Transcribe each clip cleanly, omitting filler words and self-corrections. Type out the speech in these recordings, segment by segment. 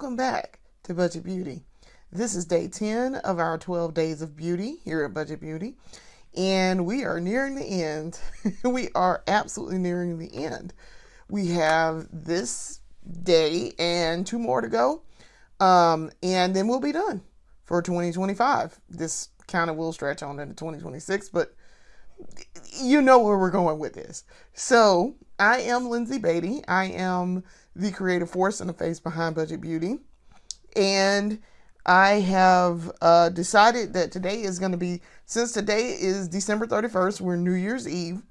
Welcome back to Budget Beauty. This is day 10 of our 12 days of beauty here at Budget Beauty, and we are nearing the end. We are absolutely nearing the end. We have this day and 2 more to go, and then we'll be done for 2025. This kind of will stretch on into 2026, but you know where we're going with this. So I am Lindsay Beatty. I am the creative force and the face behind Budget Beauty. And I have decided that today is going to be, since today is December 31st, we're New Year's Eve,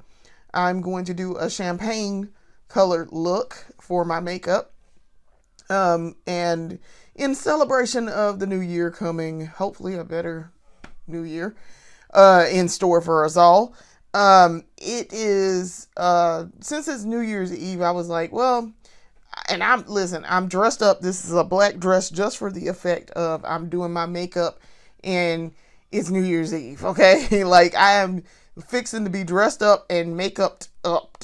I'm going to do a champagne colored look for my makeup. And in celebration of the new year coming, hopefully a better new year in store for us all. It is, since it's New Year's Eve, I was like, well, and I'm dressed up. This is a black dress just for the effect of I'm doing my makeup and it's New Year's Eve. Okay. Like I am fixing to be dressed up and makeup up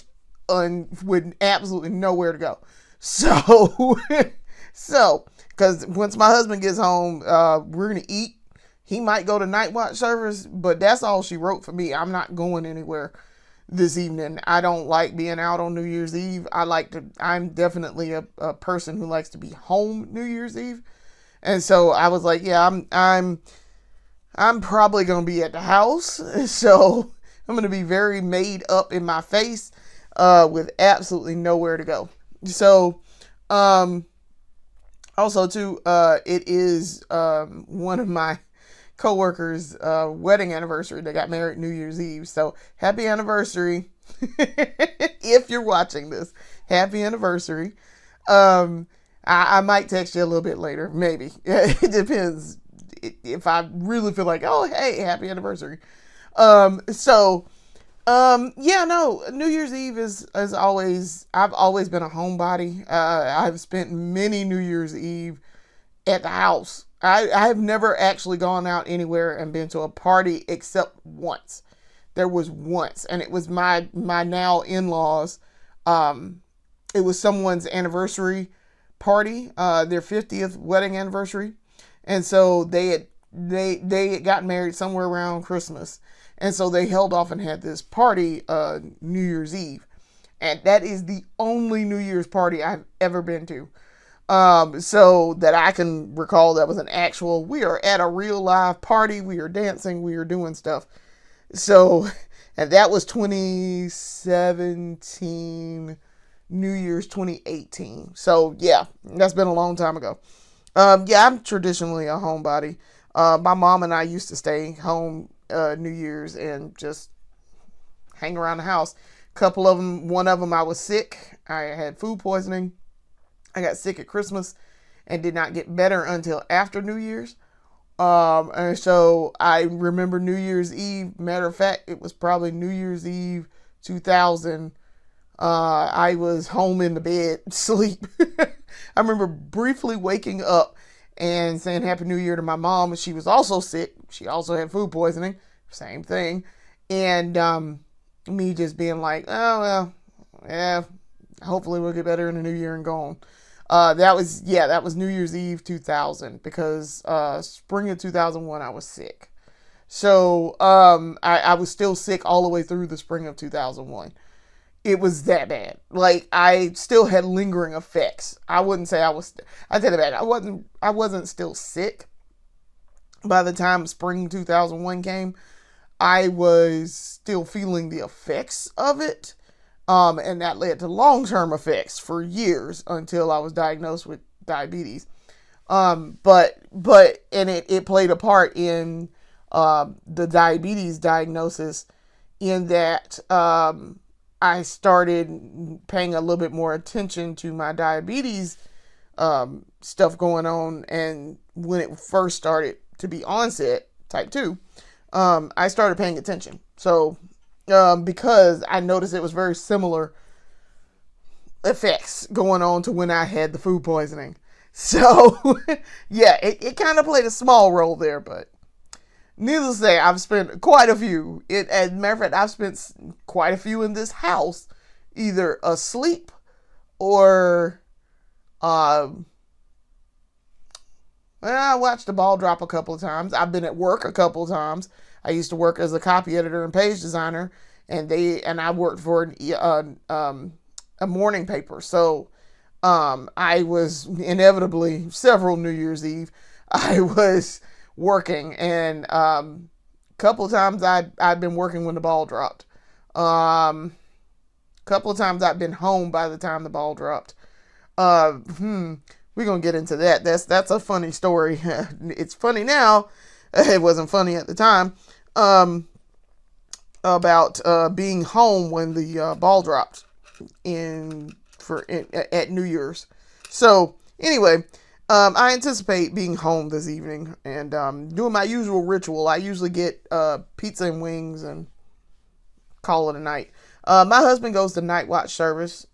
with absolutely nowhere to go. So, cause once my husband gets home, we're going to eat. He might go to night watch service, but that's all she wrote for me. I'm not going anywhere this evening. I don't like being out on New Year's Eve. I'm definitely a person who likes to be home New Year's Eve. And so I was like, yeah, I'm probably going to be at the house. So I'm going to be very made up in my face, with absolutely nowhere to go. So, also too, it is, one of my co-workers wedding anniversary. They got married New Year's Eve, so happy anniversary. If you're watching this, happy anniversary. I might text you a little bit later, maybe. It depends if I really feel like, oh hey, happy anniversary. Yeah, no, New Year's Eve is always, I've always been a homebody. I've spent many New Year's Eve at the house. I have never actually gone out anywhere and been to a party except once. There was once, and it was my now in-laws. It was someone's anniversary party, their 50th wedding anniversary. And so they had gotten married somewhere around Christmas. And so they held off and had this party, New Year's Eve. And that is the only New Year's party I've ever been to. So that I can recall that was an actual, we are at a real live party. We are dancing. We are doing stuff. So, and that was 2017, New Year's 2018. So yeah, that's been a long time ago. Yeah, I'm traditionally a homebody. My mom and I used to stay home, New Year's and just hang around the house. Couple of them, one of them I was sick. I had food poisoning. I got sick at Christmas and did not get better until after New Year's. And so I remember New Year's Eve. Matter of fact, it was probably New Year's Eve 2000. I was home in the bed, sleep. I remember briefly waking up and saying Happy New Year to my mom. She was also sick. She also had food poisoning. Same thing. And me just being like, oh, well, yeah, hopefully we'll get better in the new year and go on. That was New Year's Eve 2000, because spring of 2001 I was sick. So I was still sick all the way through the spring of 2001. It was that bad. Like I still had lingering effects. I wouldn't say I take it back. I wasn't still sick by the time spring 2001 came. I was still feeling the effects of it. And that led to long-term effects for years until I was diagnosed with diabetes. But it played a part in, the diabetes diagnosis, in that, I started paying a little bit more attention to my diabetes, stuff going on. And when it first started to be onset, type 2, I started paying attention. So, because I noticed it was very similar effects going on to when I had the food poisoning. So, yeah, it kind of played a small role there, but needless to say, I've spent quite a few. As a matter of fact, I've spent quite a few in this house, either asleep or Well, I watched the ball drop a couple of times. I've been at work a couple of times. I used to work as a copy editor and page designer, and I worked for a morning paper. So I was inevitably several New Year's Eve. I was working, and a couple of times I'd been working when the ball dropped. Couple of times I've been home by the time the ball dropped. We're gonna get into that. That's a funny story. It's funny now. It wasn't funny at the time. About being home when the ball dropped at New Year's. So anyway, I anticipate being home this evening and doing my usual ritual. I usually get pizza and wings and call it a night. My husband goes to night watch service.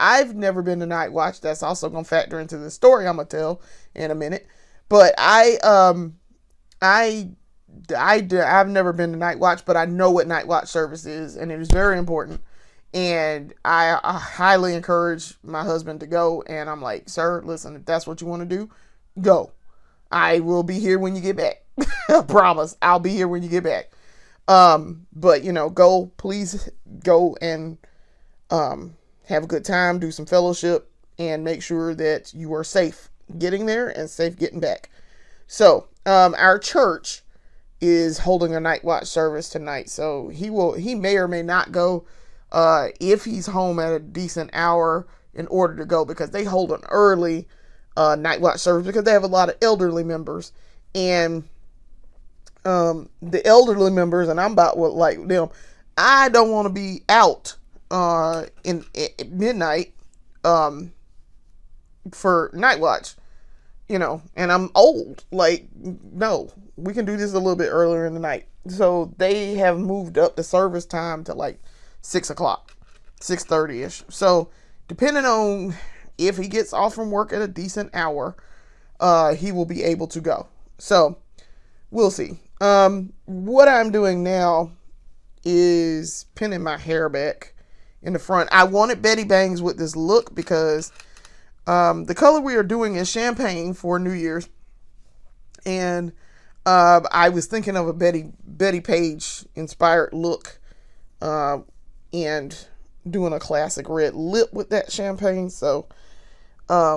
I've never been to night watch. That's also going to factor into the story I'm going to tell in a minute. But I've never been to night watch, but I know what night watch service is, and it is very important. And I highly encourage my husband to go. And I'm like, sir, listen, if that's what you want to do, go. I will be here when you get back. I promise I'll be here when you get back. But go, please go and, have a good time, do some fellowship, and make sure that you are safe getting there and safe getting back. So, our church is holding a night watch service tonight. So he may or may not go, if he's home at a decent hour in order to go, because they hold an early, night watch service because they have a lot of elderly members. And the elderly members, and I'm about like them, I don't want to be out at midnight for night watch, and I'm old. Like, no, we can do this a little bit earlier in the night. So they have moved up the service time to like 6:00, 6:30ish. So depending on if he gets off from work at a decent hour, he will be able to go. So we'll see. What I'm doing now is pinning my hair back in the front. I wanted Betty Bangs with this look because the color we are doing is champagne for New Year's, and I was thinking of a Betty Page inspired look, and doing a classic red lip with that champagne. So I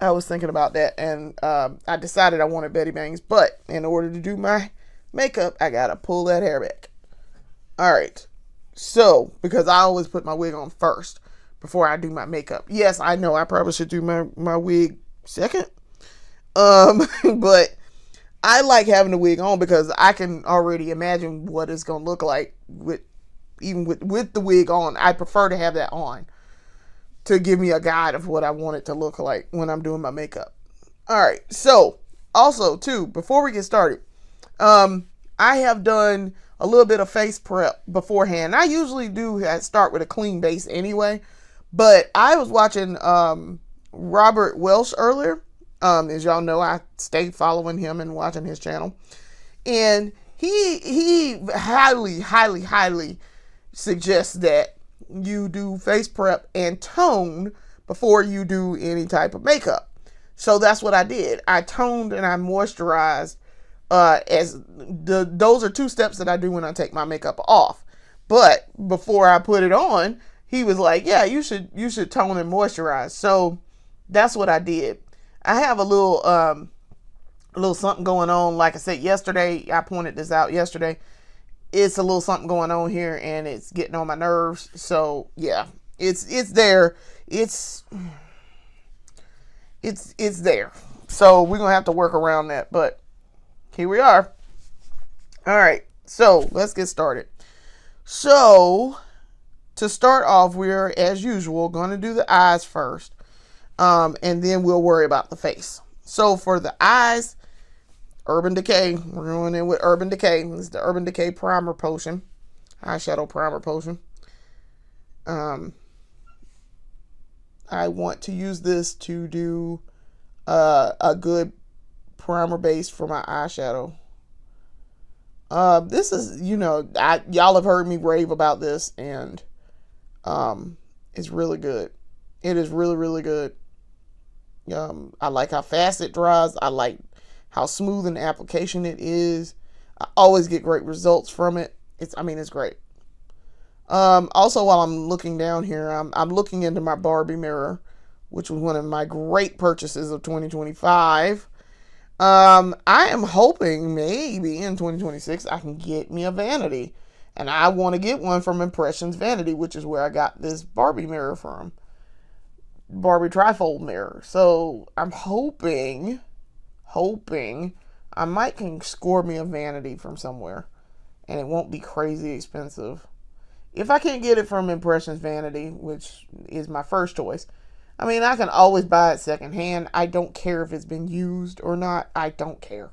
was thinking about that, and I decided I wanted Betty Bangs, but in order to do my makeup, I gotta pull that hair back. All right. So, because I always put my wig on first before I do my makeup. Yes, I know I probably should do my wig second. But I like having the wig on because I can already imagine what it's going to look like with the wig on. I prefer to have that on to give me a guide of what I want it to look like when I'm doing my makeup. All right. So, also too, before we get started, I have done a little bit of face prep beforehand. I usually do start with a clean base anyway, but I was watching Robert Welsh earlier. As y'all know, I stay following him and watching his channel, and he highly suggests that you do face prep and tone before you do any type of makeup. So that's what I did. I toned and I moisturized. Those are two steps that I do when I take my makeup off. But before I put it on, he was like, yeah, you should tone and moisturize. So that's what I did. I have a little something going on. Like I said yesterday, I pointed this out yesterday. It's a little something going on here, and it's getting on my nerves. So yeah, it's there. It's there. So we're gonna have to work around that, but here we are. All right, so let's get started. So to start off, we're, as usual, going to do the eyes first, and then we'll worry about the face. So for the eyes, Urban Decay. We're going in with Urban Decay. This is the Urban Decay Primer Potion, eyeshadow primer potion. I want to use this to do a good primer base for my eyeshadow. This is, y'all have heard me rave about this, and it's really good. It is really, really good. I like how fast it dries. I like how smooth an application it is. I always get great results from it. It's great. Also, while I'm looking down here, I'm looking into my Barbie mirror, which was one of my great purchases of 2025. I am hoping maybe in 2026 I can get me a vanity. And I want to get one from Impressions Vanity, which is where I got this Barbie mirror from. Barbie trifold mirror. So I'm hoping I might can score me a vanity from somewhere. And it won't be crazy expensive. If I can't get it from Impressions Vanity, which is my first choice, I can always buy it secondhand. I don't care if it's been used or not. I don't care.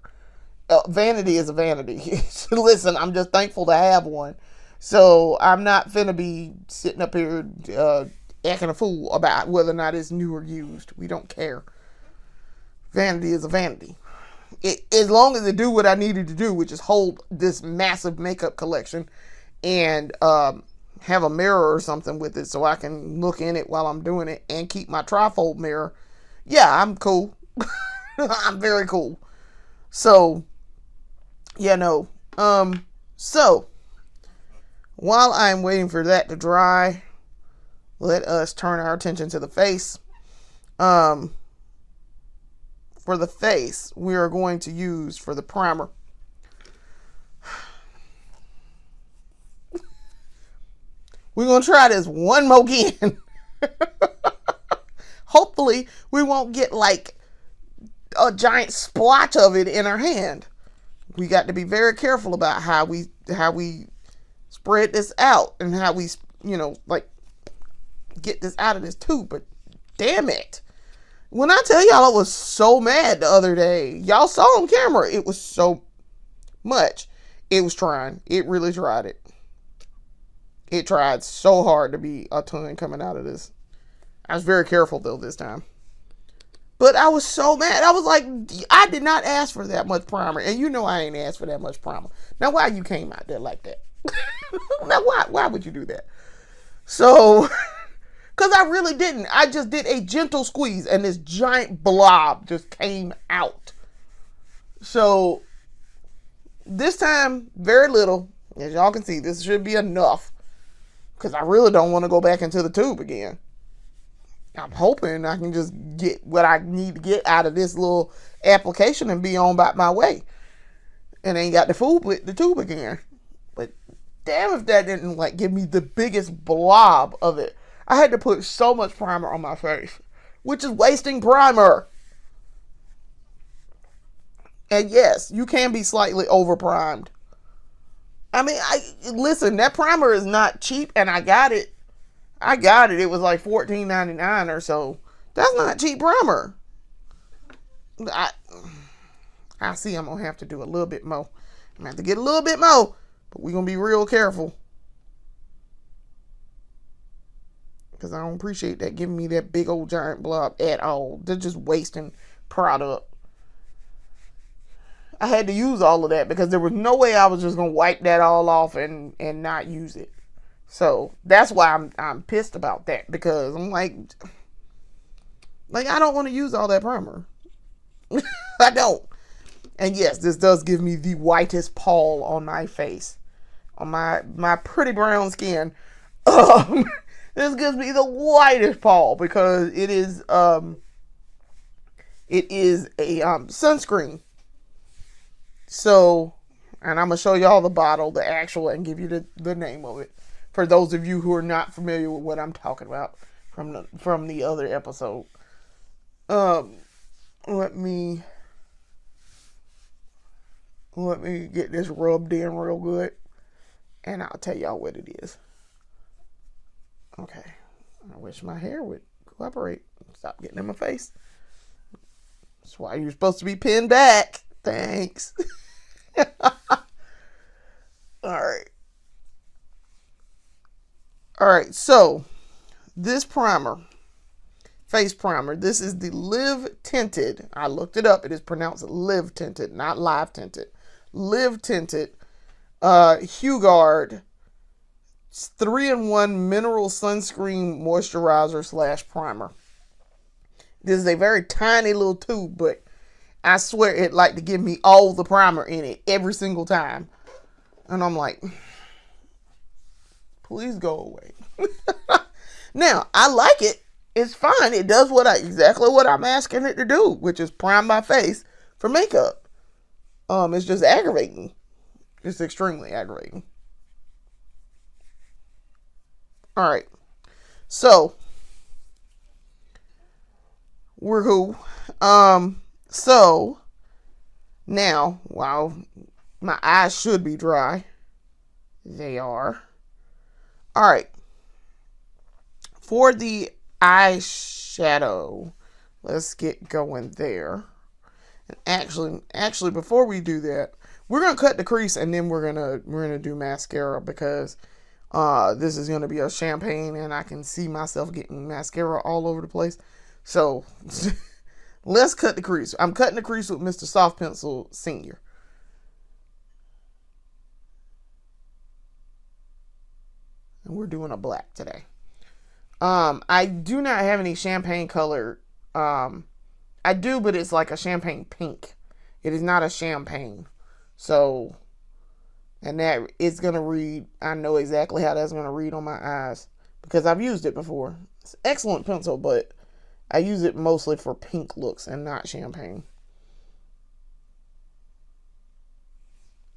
Vanity is a vanity. Listen, I'm just thankful to have one. So I'm not finna be sitting up here acting a fool about whether or not it's new or used. We don't care. Vanity is a vanity. As long as it do what I needed to do, which is hold this massive makeup collection and have a mirror or something with it so I can look in it while I'm doing it and keep my trifold mirror. Yeah, I'm cool. I'm very cool. So, yeah, no. So, while I'm waiting for that to dry, let us turn our attention to the face. For the face, we are going to use for the primer. We're going to try this one more again. Hopefully, we won't get like a giant splotch of it in our hand. We got to be very careful about how we spread this out and how we, get this out of this tube. But damn it. When I tell y'all I was so mad the other day, y'all saw on camera, it was so much. It was trying. It really tried it. It tried so hard to be a ton coming out of this. I was very careful though this time. But I was so mad. I was like, I did not ask for that much primer. And you know I ain't asked for that much primer. Now why you came out there like that? Now why would you do that? So, because I really didn't. I just did a gentle squeeze and this giant blob just came out. So, this time, very little. As y'all can see, this should be enough. Because I really don't want to go back into the tube again. I'm hoping I can just get what I need to get out of this little application and be on about my way. And ain't got the fool with the tube again. But damn if that didn't give me the biggest blob of it. I had to put so much primer on my face. Which is wasting primer. And yes, you can be slightly over primed. Listen, that primer is not cheap and I got it. It was like $14.99 or so. That's not cheap primer. I see I'm going to have to do a little bit more. I'm going to have to get a little bit more. But we're going to be real careful. Because I don't appreciate that giving me that big old giant blob at all. They're just wasting product. I had to use all of that because there was no way I was just going to wipe that all off and not use it. So that's why I'm pissed about that, because I'm like I don't want to use all that primer. I don't. And yes, this does give me the whitest pall on my face, on my pretty brown skin. This gives me the whitest pall because it is a sunscreen. So, and I'm gonna show y'all the bottle, the actual, and give you the name of it. For those of you who are not familiar with what I'm talking about from the other episode. Let me get this rubbed in real good. And I'll tell y'all what it is. Okay. I wish my hair would cooperate. Stop getting in my face. That's why you're supposed to be pinned back. Thanks. Alright, so this primer, face primer, this is the Live Tinted. I looked it up. It is pronounced Live Tinted, not Live Tinted. Live Tinted Hugard 3-in-1 mineral sunscreen moisturizer / primer. This is a very tiny little tube, but I swear it like to give me all the primer in it every single time. And I'm like, please go away. Now, I like it. It's fine. It does exactly what I'm asking it to do, which is prime my face for makeup. It's just aggravating. It's extremely aggravating. All right. So, we're cool. So, now, while my eyes should be dry, they are. All right. For the eyeshadow, let's get going there. And actually, before we do that, we're gonna cut the crease and then we're gonna do mascara because this is gonna be a champagne and I can see myself getting mascara all over the place. So let's cut the crease. I'm cutting the crease with Mr. Soft Pencil Senior. And we're doing a black today. I do not have any champagne color. I do, but it's like a champagne pink. It is not a champagne. So, and that it's going to read, I know exactly how that's going to read on my eyes because I've used it before. It's an excellent pencil, but I use it mostly for pink looks and not champagne.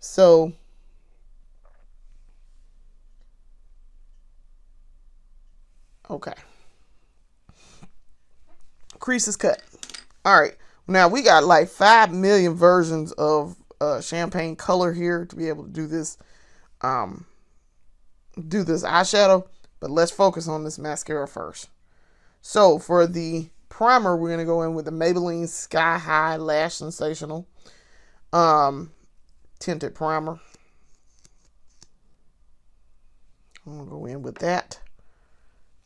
So, okay. Crease is cut. All right. Now we got like 5 million versions of champagne color here to be able to do this eyeshadow, but let's focus on this mascara first. So for the primer, we're going to go in with the Maybelline Sky High Lash Sensational tinted primer. I'm going to go in with that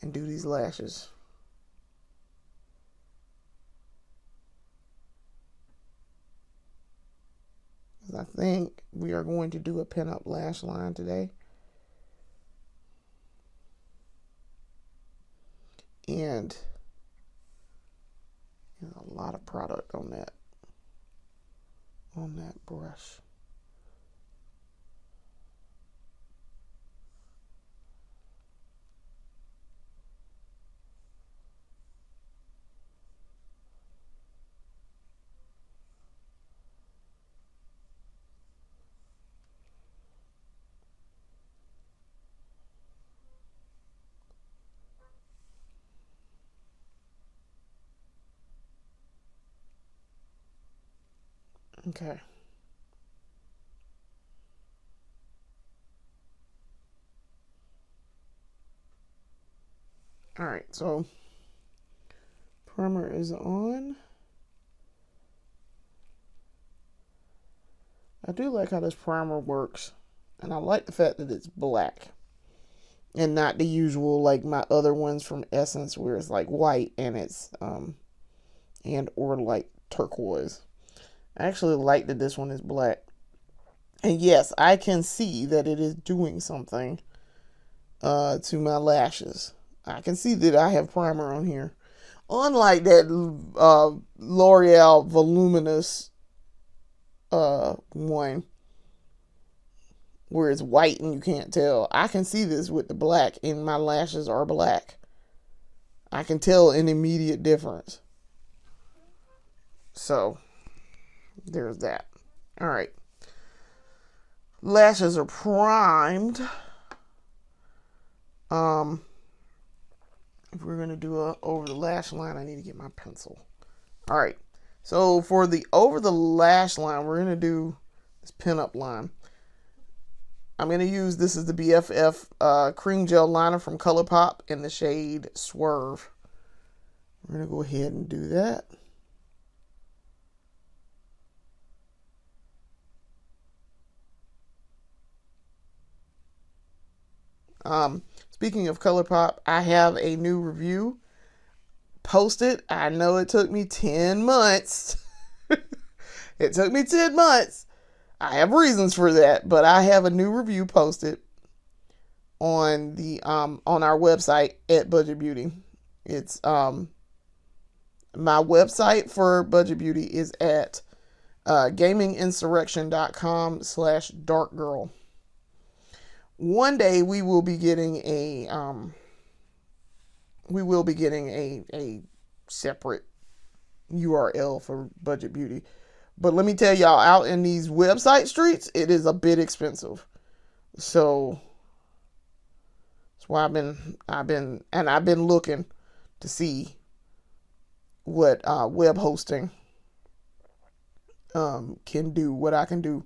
and do these lashes. I think we are going to do a pinup lash line today. And a lot of product on that brush. Okay. All right, so primer is on. I do like how this primer works, and I like the fact that it's black and not the usual like my other ones from Essence where it's like white and it's and or like turquoise. I actually like that this one is black. And yes, I can see that it is doing something to my lashes. I can see that I have primer on here. Unlike that L'Oreal Voluminous one where it's white and you can't tell. I can see this with the black and my lashes are black. I can tell an immediate difference. So there's that. All right. Lashes are primed. If we're going to do a over the lash line, I need to get my pencil. All right. So for the over the lash line, we're going to do this pinup line. I'm going to use, this is the BFF cream gel liner from ColourPop in the shade Swerve. We're going to go ahead and do that. Speaking of ColourPop, I have a new review posted. I know it took me 10 months. It took me 10 months. I have reasons for that, but I have a new review posted on the on our website at Budget Beauty. It's a My website for Budget Beauty is at gaminginsurrection.com/darkgirl. One day we will be getting a separate URL for Budget Beauty. But let me tell y'all, out in these website streets, it is a bit expensive. So that's why I've been looking to see what web hosting can do, what I can do.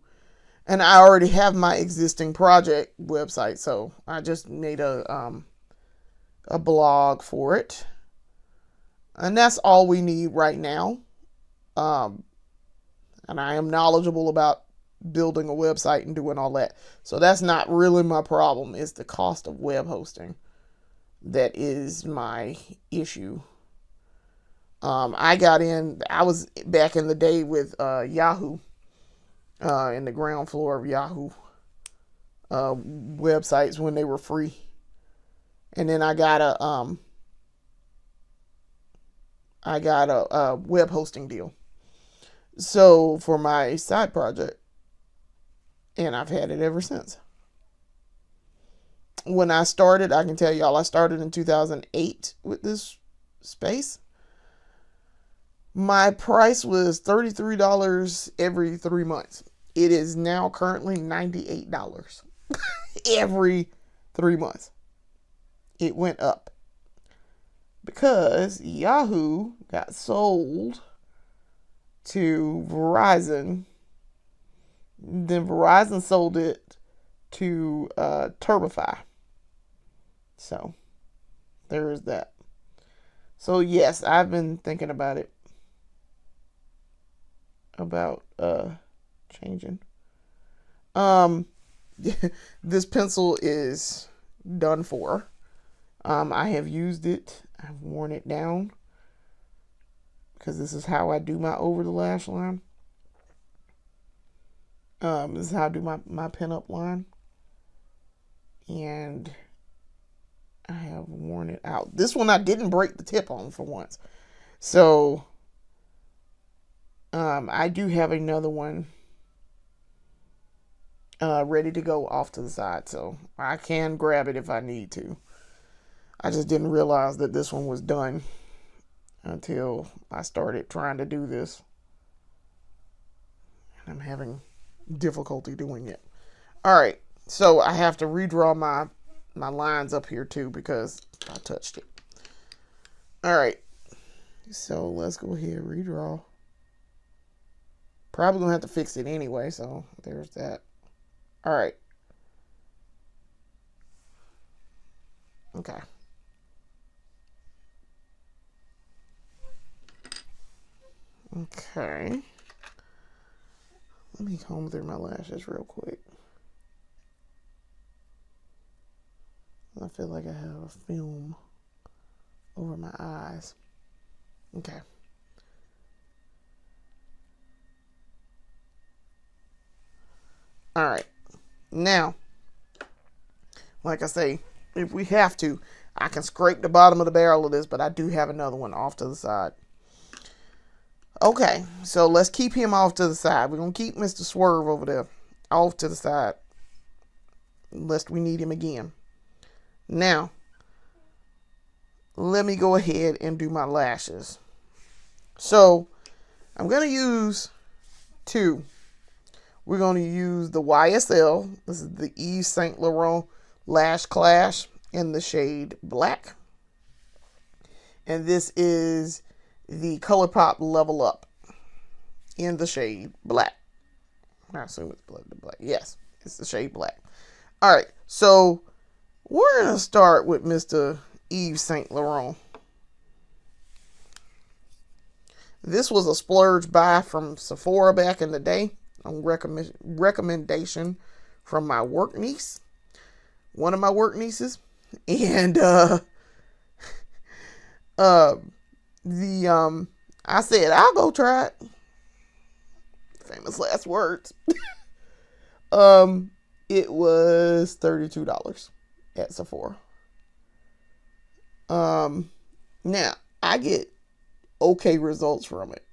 And I already have my existing project website, so I just made a blog for it. And that's all we need right now. And I am knowledgeable about building a website and doing all that. So that's not really my problem. It's the cost of web hosting that is my issue. I was back in the day with Yahoo, in the ground floor of Yahoo websites when they were free. And then I got a web hosting deal. So for my side project, and I've had it ever since. When I started, I can tell y'all, I started in 2008 with this space. My price was $33 every 3 months. It is now currently $98 every 3 months. It went up because Yahoo got sold to Verizon. Then Verizon sold it to Turbify. So there is that. So yes, I've been thinking about it. About changing. This pencil is done for. I have used it. I've worn it down because this is how I do my over the lash line. This is how I do my pinup line. And I have worn it out. This one I didn't break the tip on for once. So I do have another one ready to go off to the side. So I can grab it if I need to. I just didn't realize that this one was done until I started trying to do this. And I'm having difficulty doing it. All right, so I have to redraw my lines up here too because I touched it. All right, so let's go ahead and redraw. Probably gonna have to fix it anyway, so there's that. All right. Okay. Okay. Let me comb through my lashes real quick. I feel like I have a film over my eyes. Okay. All right. Now, like I say, if we have to, I can scrape the bottom of the barrel of this, but I do have another one off to the side. Okay, so let's keep him off to the side. We're going to keep Mr. Swerve over there off to the side, lest we need him again. Now, let me go ahead and do my lashes. So, I'm going to use two. We're going to use the YSL. This is the Yves Saint Laurent Lash Clash in the shade black. And this is the ColourPop Level Up in the shade black. I assume it's black. Yes, it's the shade black. All right, so we're going to start with Mr. Yves Saint Laurent. This was a splurge buy from Sephora back in the day on recommendation from my work niece. One of my work nieces. And I said, I'll go try it. Famous last words. It was $32 at Sephora. Now I get okay results from it.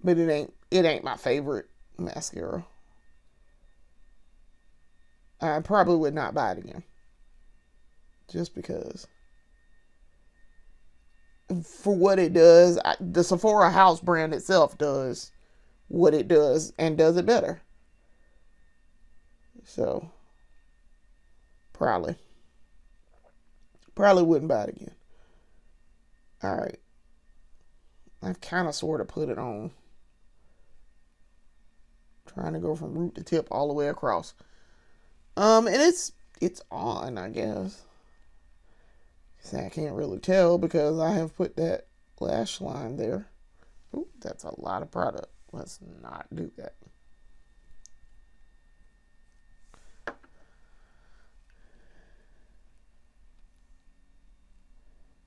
But it ain't my favorite mascara. I probably would not buy it again. Just because. For what it does, the Sephora house brand itself does what it does and does it better. So, probably wouldn't buy it again. All right. I've kind of sort of put it on. Trying to go from root to tip all the way across. And it's on, I guess. See, I can't really tell because I have put that lash line there. Ooh, that's a lot of product. Let's not do that.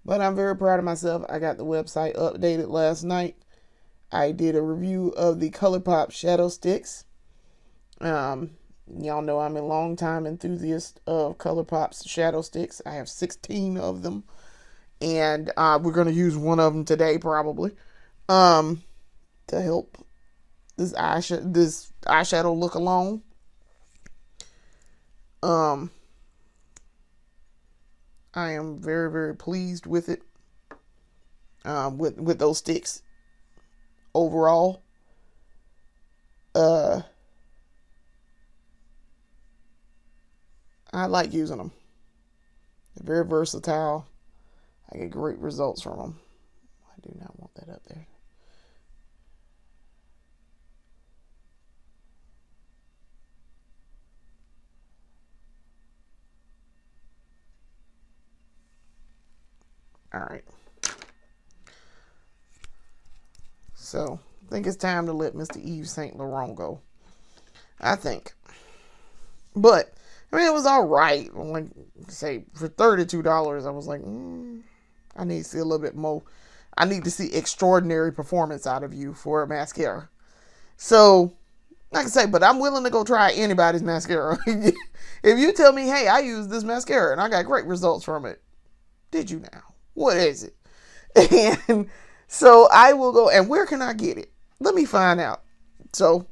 But I'm very proud of myself. I got the website updated last night. I did a review of the ColourPop shadow sticks. Y'all know I'm a long-time enthusiast of ColourPop's shadow sticks. I have 16 of them. And we're going to use one of them today, probably, to help this eyeshadow look alone. I am very, very pleased with it. With those sticks overall. I like using them. They're very versatile. I get great results from them. I do not want that up there. All right. So, I think it's time to let Mr. Yves Saint Laurent go. I think. But, I mean, it was all right. Like, say, for $32, I was like, I need to see a little bit more. I need to see extraordinary performance out of you for a mascara. So, like I say, but I'm willing to go try anybody's mascara. If you tell me, hey, I used this mascara and I got great results from it. Did you now? What is it? And so I will go, and where can I get it? Let me find out. So,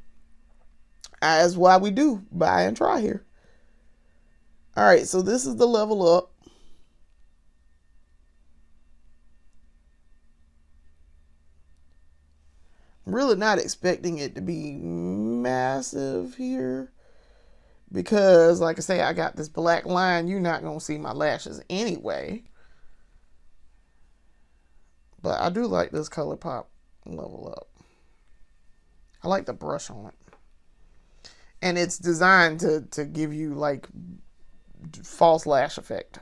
that's why we do buy and try here. All right, so this is the level up. I'm really not expecting it to be massive here because, like I say, I got this black line. You're not going to see my lashes anyway. But I do like this ColourPop level up. I like the brush on it. And it's designed to give you like false lash effect.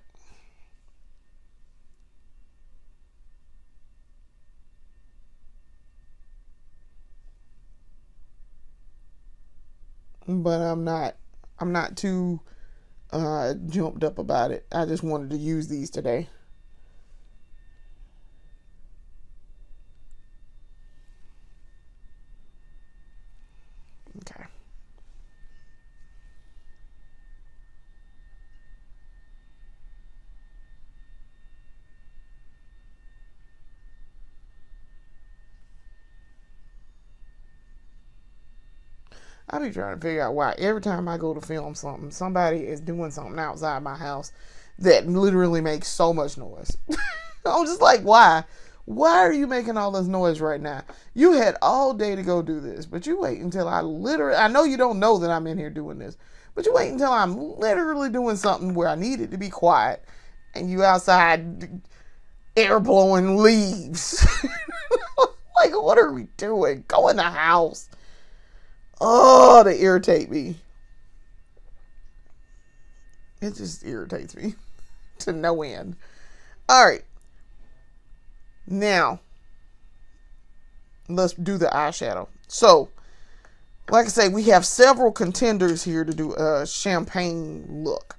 But I'm not too jumped up about it. I just wanted to use these today. Okay. I be trying to figure out why every time I go to film something, somebody is doing something outside my house that literally makes so much noise. I'm just like, why? Why are you making all this noise right now? You had all day to go do this, but you wait until I know you don't know that I'm in here doing this, but you wait until I'm literally doing something where I need it to be quiet, and you outside air blowing leaves. Like, what are we doing? Go in the house. Oh, they irritate me. It just irritates me to no end. All right. Now, let's do the eyeshadow. So, like I say, we have several contenders here to do a champagne look.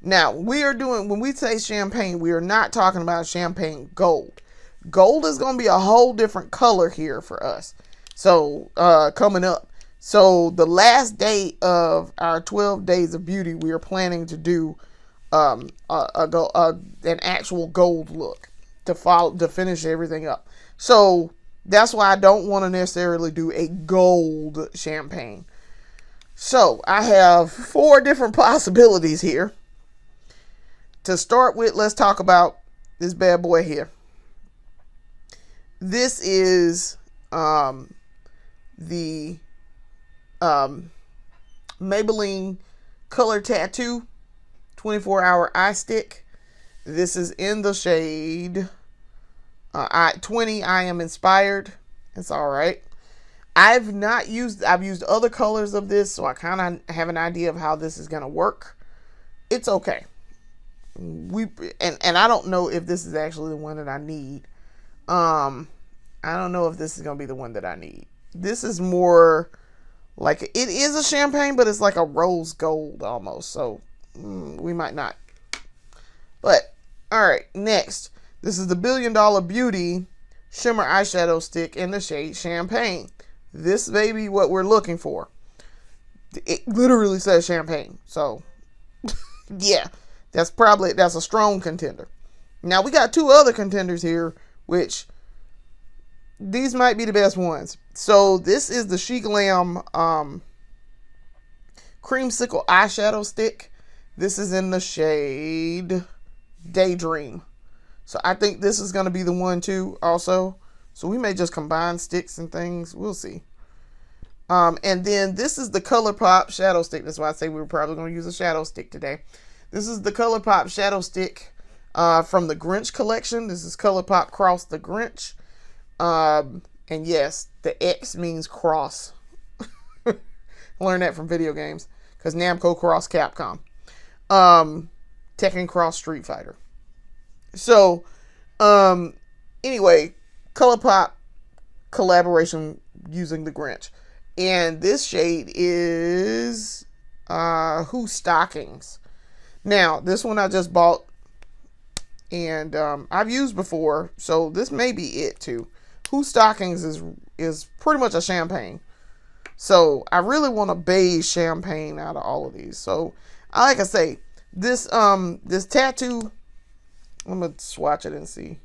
Now, when we say champagne, we are not talking about champagne gold. Gold is going to be a whole different color here for us. So, coming up. So, the last day of our 12 Days of Beauty, we are planning to do an actual gold look. to finish everything up. So that's why I don't want to necessarily do a gold champagne. So I have 4 different possibilities here. To start with, let's talk about this bad boy here. This is the Maybelline Color Tattoo 24-hour eye stick. This is in the shade 20. I am inspired. It's all right. I've used other colors of this, so I kind of have an idea of how this is going to work. It's okay. And I don't know if this is actually the one that I need. I don't know if this is going to be the one that I need. This is more like, it is a champagne, but it's like a rose gold almost. So we might not. But all right, next. This is the $1 Billion Beauty Shimmer Eyeshadow Stick in the shade Champagne. This baby, what we're looking for. It literally says champagne. So, yeah, that's a strong contender. Now, we got 2 other contenders here, which these might be the best ones. So, this is the She Glam Creamsicle Eyeshadow Stick. This is in the shade Daydream. So, I think this is going to be the one, too, also. So we may just combine sticks and things. We'll see. And then this is the ColourPop Shadow Stick. That's why I say we were probably going to use a shadow stick today. This is the ColourPop Shadow Stick from the Grinch collection. This is ColourPop Cross the Grinch. And yes, the X means cross. Learned that from video games. Because Namco cross Capcom. Tekken cross Street Fighter. So, anyway, ColourPop collaboration using the Grinch. And this shade is Who Stockings. Now, this one I just bought. And I've used before. So this may be it too. Who Stockings is pretty much a champagne. So I really want a beige champagne out of all of these. So like I say, this tattoo, I'm going to swatch it and see.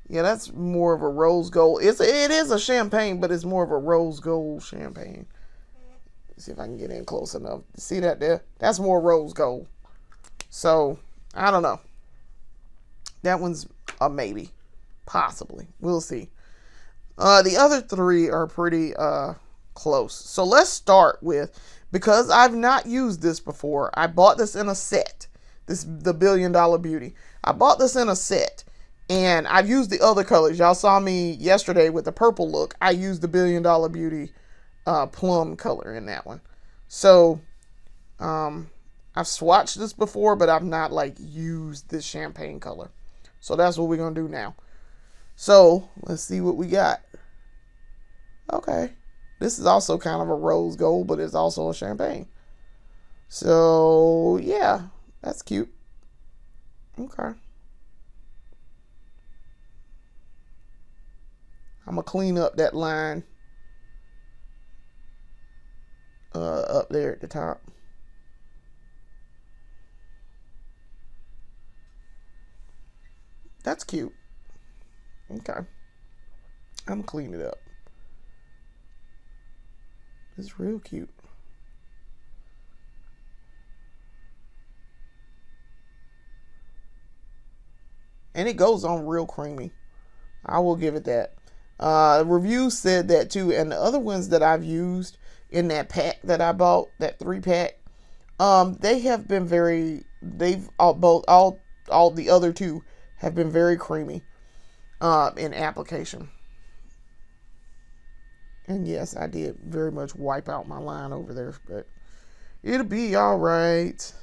Yeah, that's more of a rose gold. It is a champagne, but it's more of a rose gold champagne. Let's see if I can get in close enough. See that there? That's more rose gold. So, I don't know. That one's a maybe. Possibly. We'll see. The other 3 are pretty close. So, let's start with, because I've not used this before, I bought this in a set. This the $1 Billion Beauty. I bought this in a set. And I've used the other colors. Y'all saw me yesterday with the purple look. I used the $1 Billion Beauty plum color in that one. So, I've swatched this before, but I've not used this champagne color. So that's what we're going to do now. So, let's see what we got. Okay. This is also kind of a rose gold, but it's also a champagne. So, yeah. That's cute. Okay. I'm going to clean up that line up there at the top. That's cute. Okay. I'm going to clean it up. It's real cute. And it goes on real creamy. I will give it that. Reviews said that too, and the other ones that I've used in that pack that I bought, that 3-pack, they have been all the other 2 have been very creamy in application. And yes, I did very much wipe out my line over there, but it'll be all right.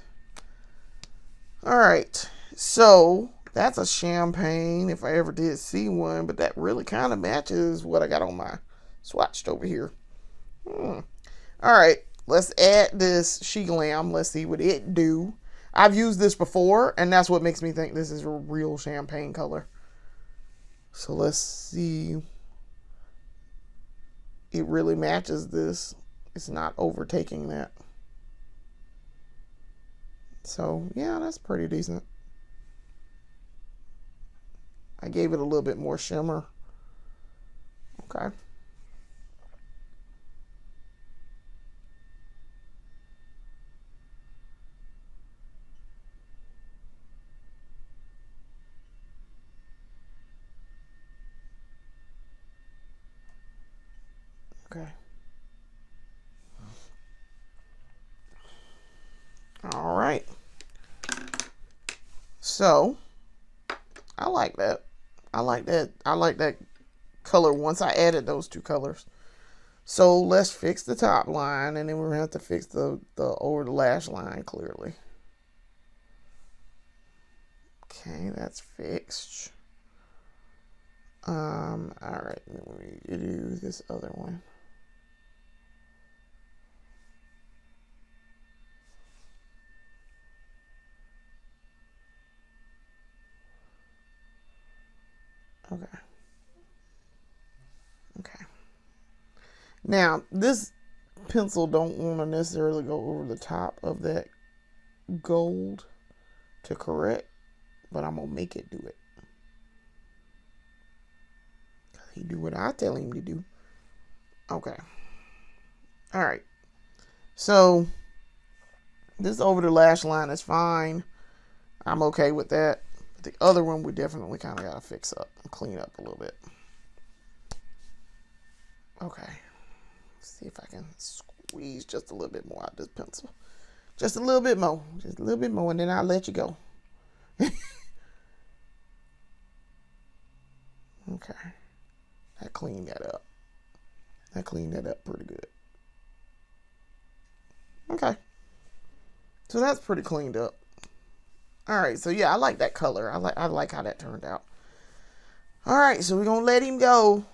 All right, so that's a champagne, if I ever did see one, but that really kind of matches what I got on my swatched over here. All right, let's add this She Glam. Let's see what it do. I've used this before, and that's what makes me think this is a real champagne color. So let's see. It really matches this. It's not overtaking that. So, yeah, that's pretty decent. I gave it a little bit more shimmer. Okay. Okay. All right. So, I like that. I like that. I like that color once I added those two colors. So let's fix the top line, and then we're gonna have to fix the over the lash line clearly. Okay, that's fixed. All right, let me do this other one. Okay. Okay. Now, this pencil don't want to necessarily go over the top of that gold to correct, but I'm going to make it do it. He do what I tell him to do. Okay. All right. So, this over the lash line is fine. I'm okay with that. The other one we definitely kind of got to fix up and clean up a little bit. Okay. Let's see if I can squeeze just a little bit more out of this pencil. Just a little bit more. Just a little bit more, and then I'll let you go. Okay. I cleaned that up. I cleaned that up pretty good. Okay. So that's pretty cleaned up. All right. So yeah, I like that color. I like how that turned out. All right. So we're going to let him go.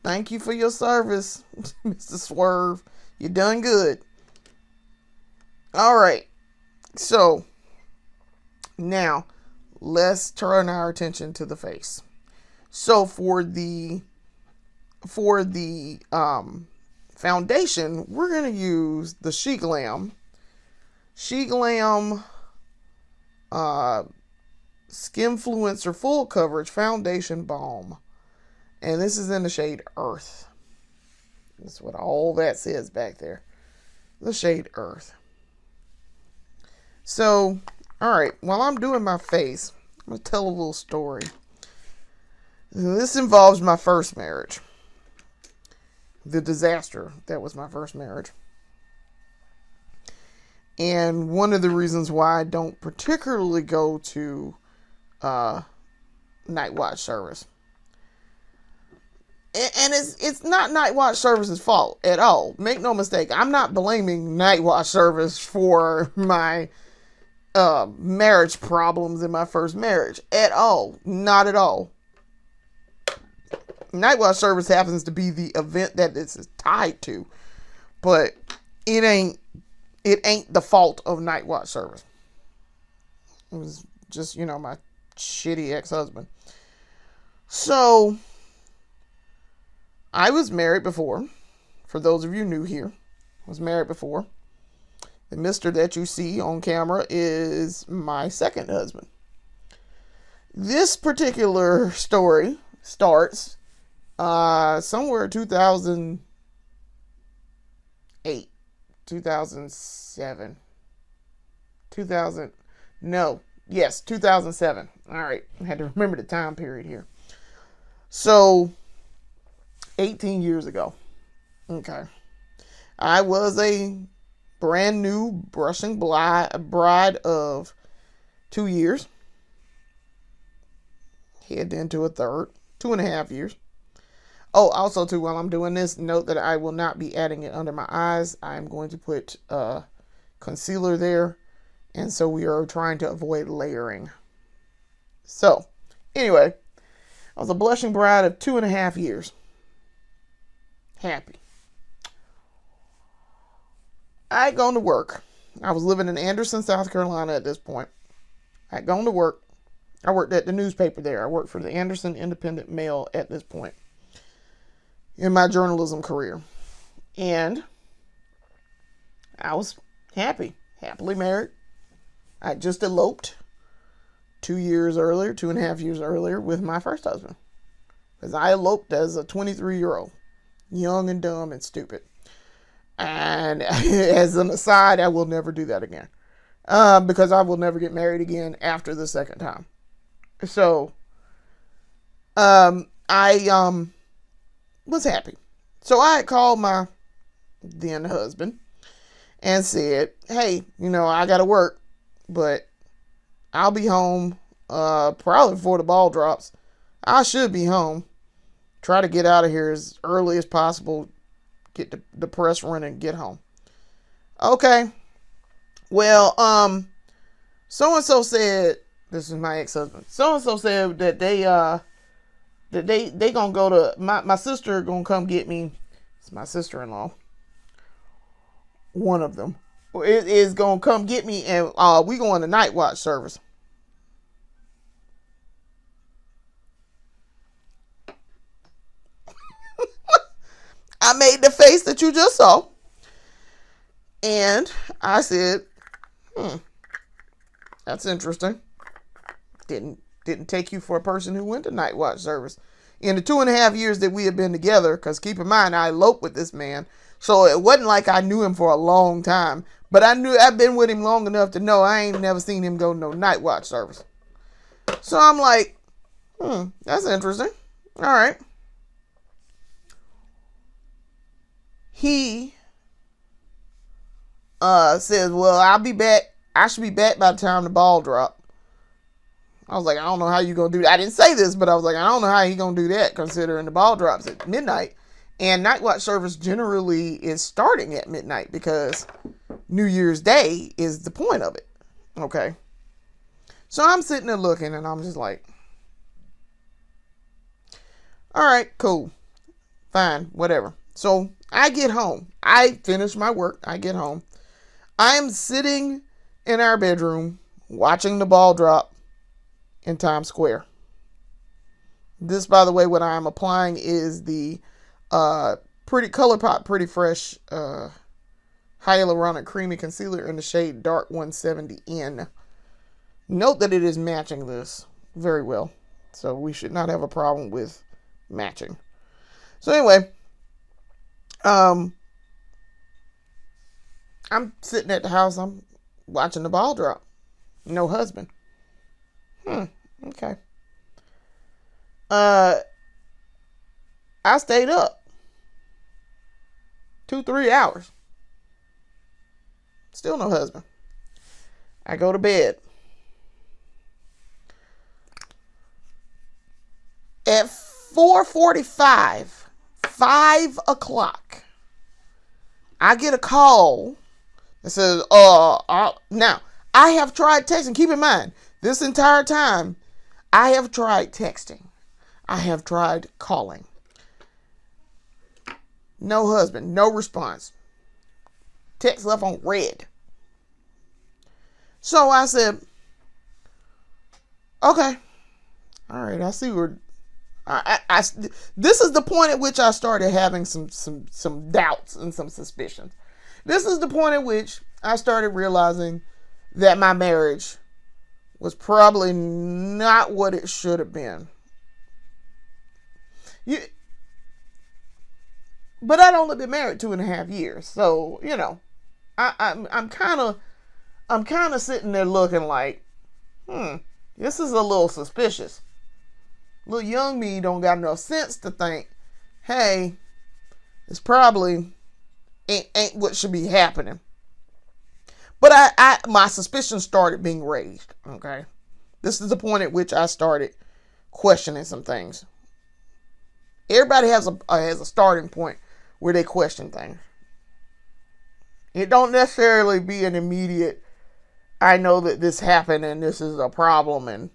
Thank you for your service, Mr. Swerve. You done good. All right. So now let's turn our attention to the face. So for the foundation, we're going to use the She Glam Skinfluencer Full Coverage Foundation Balm. And this is in the shade Earth. That's what all that says back there. The shade Earth. So, all right, while I'm doing my face, I'm going to tell a little story. This involves my first marriage. The disaster that was my first marriage. And one of the reasons why I don't particularly go to night watch service. And it's not night watch service's fault at all. Make no mistake. I'm not blaming night watch service for my marriage problems in my first marriage at all. Not at all. Night watch service happens to be the event that this is tied to, but it ain't the fault of night watch service. It was just, my shitty ex-husband. So I was married before. For those of you new here, I was married before. The Mr. that you see on camera is my second husband. This particular story starts somewhere 2008, 2007, 2007. All right, I had to remember the time period here. So 18 years ago. Okay. I was a brand new brushing bride of 2 years. Head into a third, 2.5 years. Oh, also too, while I'm doing this, note that I will not be adding it under my eyes. I'm going to put concealer there. And so we are trying to avoid layering. So, anyway, I was a blushing bride of 2.5 years. Happy. I had gone to work. I was living in Anderson, South Carolina at this point. I had gone to work. I worked at the newspaper there. I worked for the Anderson Independent Mail at this point in my journalism career. And I was happily married. I just eloped 2 years earlier, 2.5 years earlier with my first husband. Because I eloped as a 23-year-old, young and dumb and stupid. And as an aside, I will never do that again. Because I will never get married again after the second time. So, I was happy. So I called my then husband and said, hey, I got to work, but I'll be home probably before the ball drops. I should be home. Try to get out of here as early as possible. Get the press running, get home. Okay. Well, so-and-so said, this is my ex-husband, so-and-so said that they gonna go to, my sister gonna come get me. It's my sister-in-law. One of them is gonna come get me, and we going to night watch service. I made the face that you just saw. And I said, that's interesting. Didn't take you for a person who went to night watch service. In the 2.5 years that we had been together, because keep in mind, I eloped with this man. So it wasn't like I knew him for a long time. But I knew I've been with him long enough to know I ain't never seen him go to no night watch service. So I'm like, that's interesting. All right. He says, well, I'll be back. I should be back by the time the ball drop. I was like, I don't know how you going to do that. I didn't say this, but I was like, I don't know how he going to do that considering the ball drops at midnight. And night watch service generally is starting at midnight because New Year's Day is the point of it. Okay. So I'm sitting there looking and I'm just like, all right, cool. Fine, whatever. So I get home. I finish my work. I get home. I am sitting in our bedroom watching the ball drop in Times Square. This, by the way, what I am applying is the Pretty ColourPop Pretty Fresh Hyaluronic Creamy Concealer in the shade Dark 170N. Note that it is matching this very well. So we should not have a problem with matching. So anyway, I'm sitting at the house. I'm watching the ball drop. No husband. Okay. I stayed up 2-3 hours. Still no husband. I go to bed. At 4:45, 5 o'clock, I get a call that says, now, I have tried texting. Keep in mind, this entire time, I have tried texting. I have tried calling. No husband, no response. Text left on red. So I said, okay. All right, I see where... this is the point at which I started having some doubts and some suspicions. This is the point at which I started realizing that my marriage was probably not what it should have been. But I'd only been married 2.5 years, so I'm kind of sitting there looking like, this is a little suspicious. Little young me don't got enough sense to think, hey, it's probably ain't what should be happening. But my suspicions started being raised. Okay, this is the point at which I started questioning some things. Everybody has a starting point where they question things. It don't necessarily be an immediate, I know that this happened and this is a problem and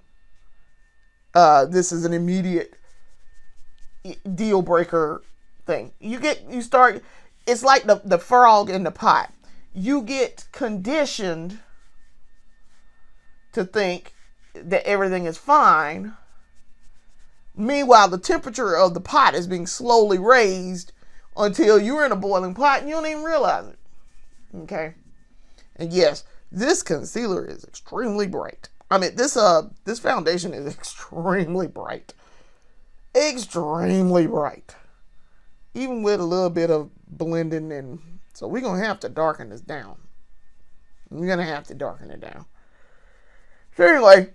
this is an immediate deal breaker thing. It's like the frog in the pot. You get conditioned to think that everything is fine. Meanwhile, the temperature of the pot is being slowly raised until you're in a boiling pot and you don't even realize it. Okay? And yes, this concealer is extremely bright. I mean, this foundation is extremely bright. Extremely bright. Even with a little bit of blending in. So we're going to have to darken this down. We're going to have to darken it down. So anyway,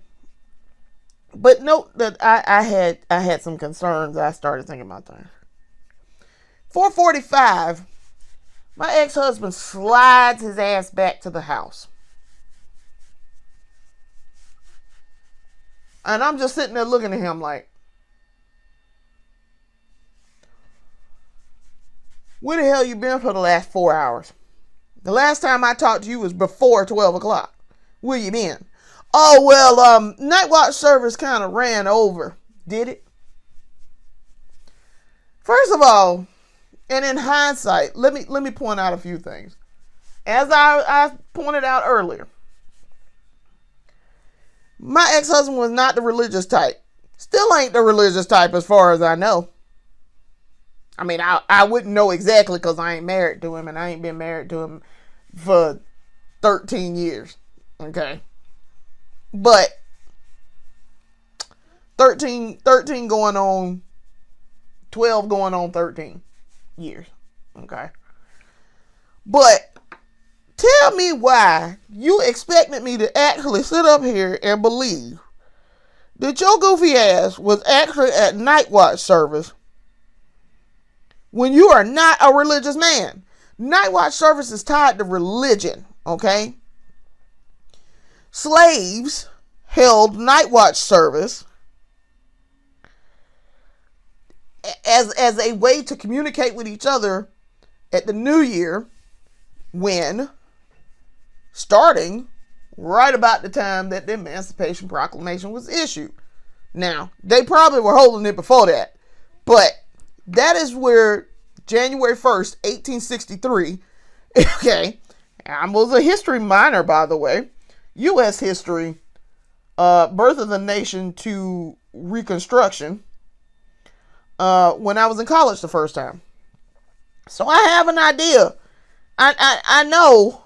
but note that I had some concerns. I started thinking about things. 4:45, my ex-husband slides his ass back to the house. And I'm just sitting there looking at him like, where the hell you been for the last 4 hours? The last time I talked to you was before 12 o'clock. Where you been? Oh, well, night watch service kind of ran over. Did it? First of all, and in hindsight, let me point out a few things. As I pointed out earlier, my ex-husband was not the religious type. Still ain't the religious type as far as I know. I mean, I wouldn't know exactly because I ain't married to him, and I ain't been married to him for 13 years. Okay? But 13 going on, 12 going on 13 years. Okay? But tell me why you expected me to actually sit up here and believe that your goofy ass was actually at night watch service when you are not a religious man. Night watch service is tied to religion, okay? Slaves held night watch service as a way to communicate with each other at the new year, when starting right about the time that the Emancipation Proclamation was issued. Now, they probably were holding it before that, but that is where January 1st, 1863, okay, I was a history minor, by the way, U.S. history, birth of the nation to Reconstruction, when I was in college the first time. So I have an idea. I know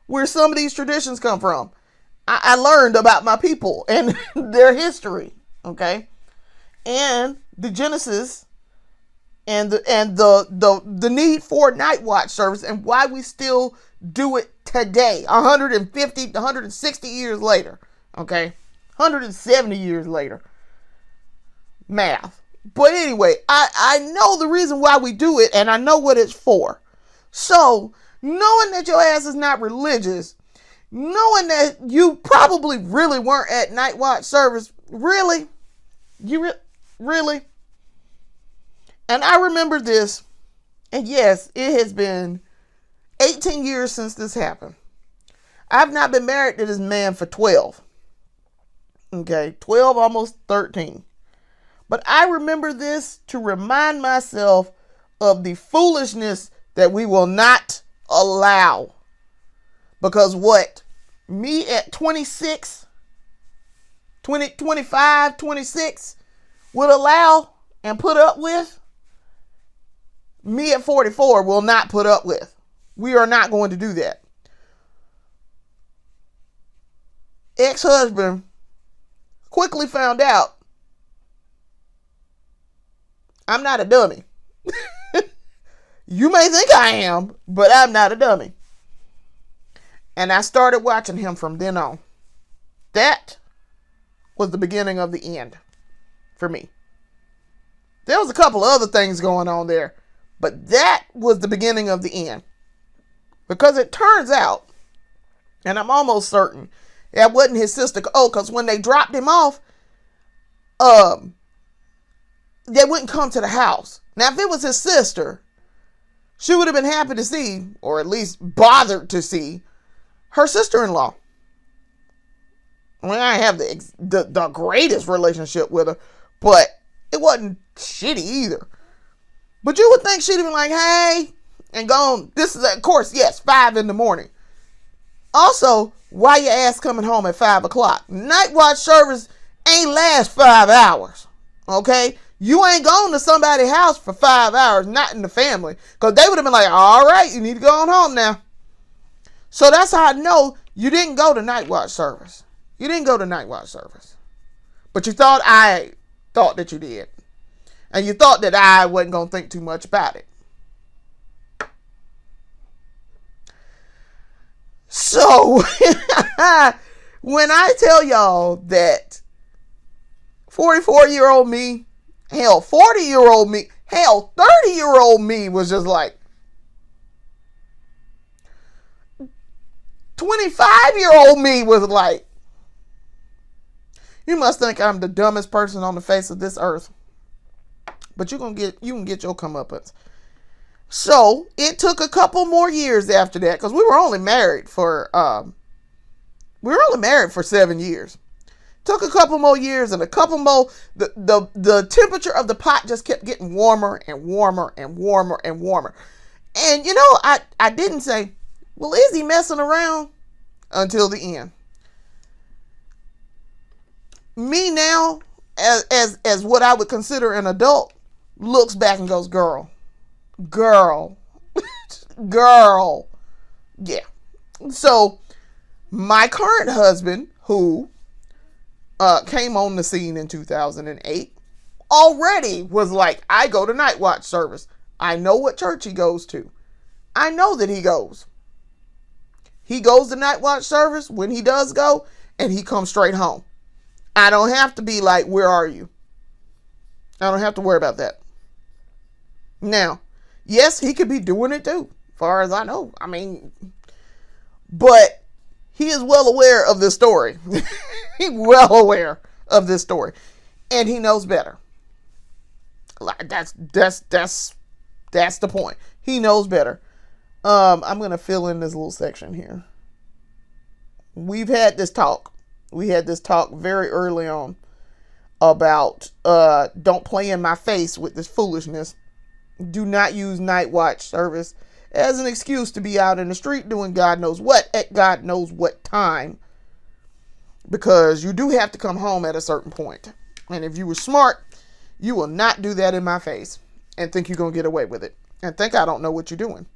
where some of these traditions come from. I learned about my people and their history, okay? And the genesis and the need for night watch service and why we still do it today, 150 to 160 years later, okay? 170 years later. Math. But anyway, I know the reason why we do it, and I know what it's for. So, knowing that your ass is not religious, knowing that you probably really weren't at night watch service, really? Really? And I remember this, and yes, it has been 18 years since this happened. I've not been married to this man for 12. Okay, 12, almost 13. But I remember this to remind myself of the foolishness that we will not allow. Because what? Me at 26, 25, 26 would allow and put up with, me at 44 will not put up with. We are not going to do that. Ex-husband quickly found out I'm not a dummy. You may think I am, but I'm not a dummy. And I started watching him from then on. That was the beginning of the end for me. There was a couple of other things going on there, but that was the beginning of the end. Because it turns out, and I'm almost certain, that wasn't his sister. Oh, because when they dropped him off, they wouldn't come to the house. Now, if it was his sister, she would have been happy to see, or at least bothered to see, her sister-in-law. I mean, I have the greatest relationship with her, but it wasn't shitty either. But you would think she'd have been like, hey, and gone. This is, of course, yes, 5 in the morning. Also, why your ass coming home at 5 o'clock? Night watch service ain't last 5 hours, okay? You ain't going to somebody's house for 5 hours, not in the family. Because they would have been like, all right, you need to go on home now. So that's how I know you didn't go to night watch service. You didn't go to night watch service. But you thought I thought that you did. And you thought that I wasn't going to think too much about it. So, when I tell y'all that 44-year-old me, hell, 40-year-old me, hell, 30-year-old me was just like, 25-year-old me was like, you must think I'm the dumbest person on the face of this earth. But you can get your comeuppance. So it took a couple more years after that, because we were only married for 7 years. Took a couple more years and a couple more. The temperature of the pot just kept getting warmer and warmer and warmer and warmer. And I didn't say, well, is he messing around? Until the end. Me now, as what I would consider an adult, looks back and goes, girl. Yeah. So my current husband, who came on the scene in 2008, already was like, I go to night watch service. I know what church he goes to. I know that he goes. He goes to night watch service when he does go, and he comes straight home. I don't have to be like, where are you? I don't have to worry about that. Now, yes, he could be doing it too, as far as I know. I mean, but he is well aware of this story. He's well aware of this story. And he knows better. Like that's the point. He knows better. I'm going to fill in this little section here. We've had this talk. We had this talk very early on about don't play in my face with this foolishness. Do not use night watch service as an excuse to be out in the street doing God knows what at God knows what time. Because you do have to come home at a certain point. And if you were smart, you will not do that in my face and think you're going to get away with it. And think I don't know what you're doing.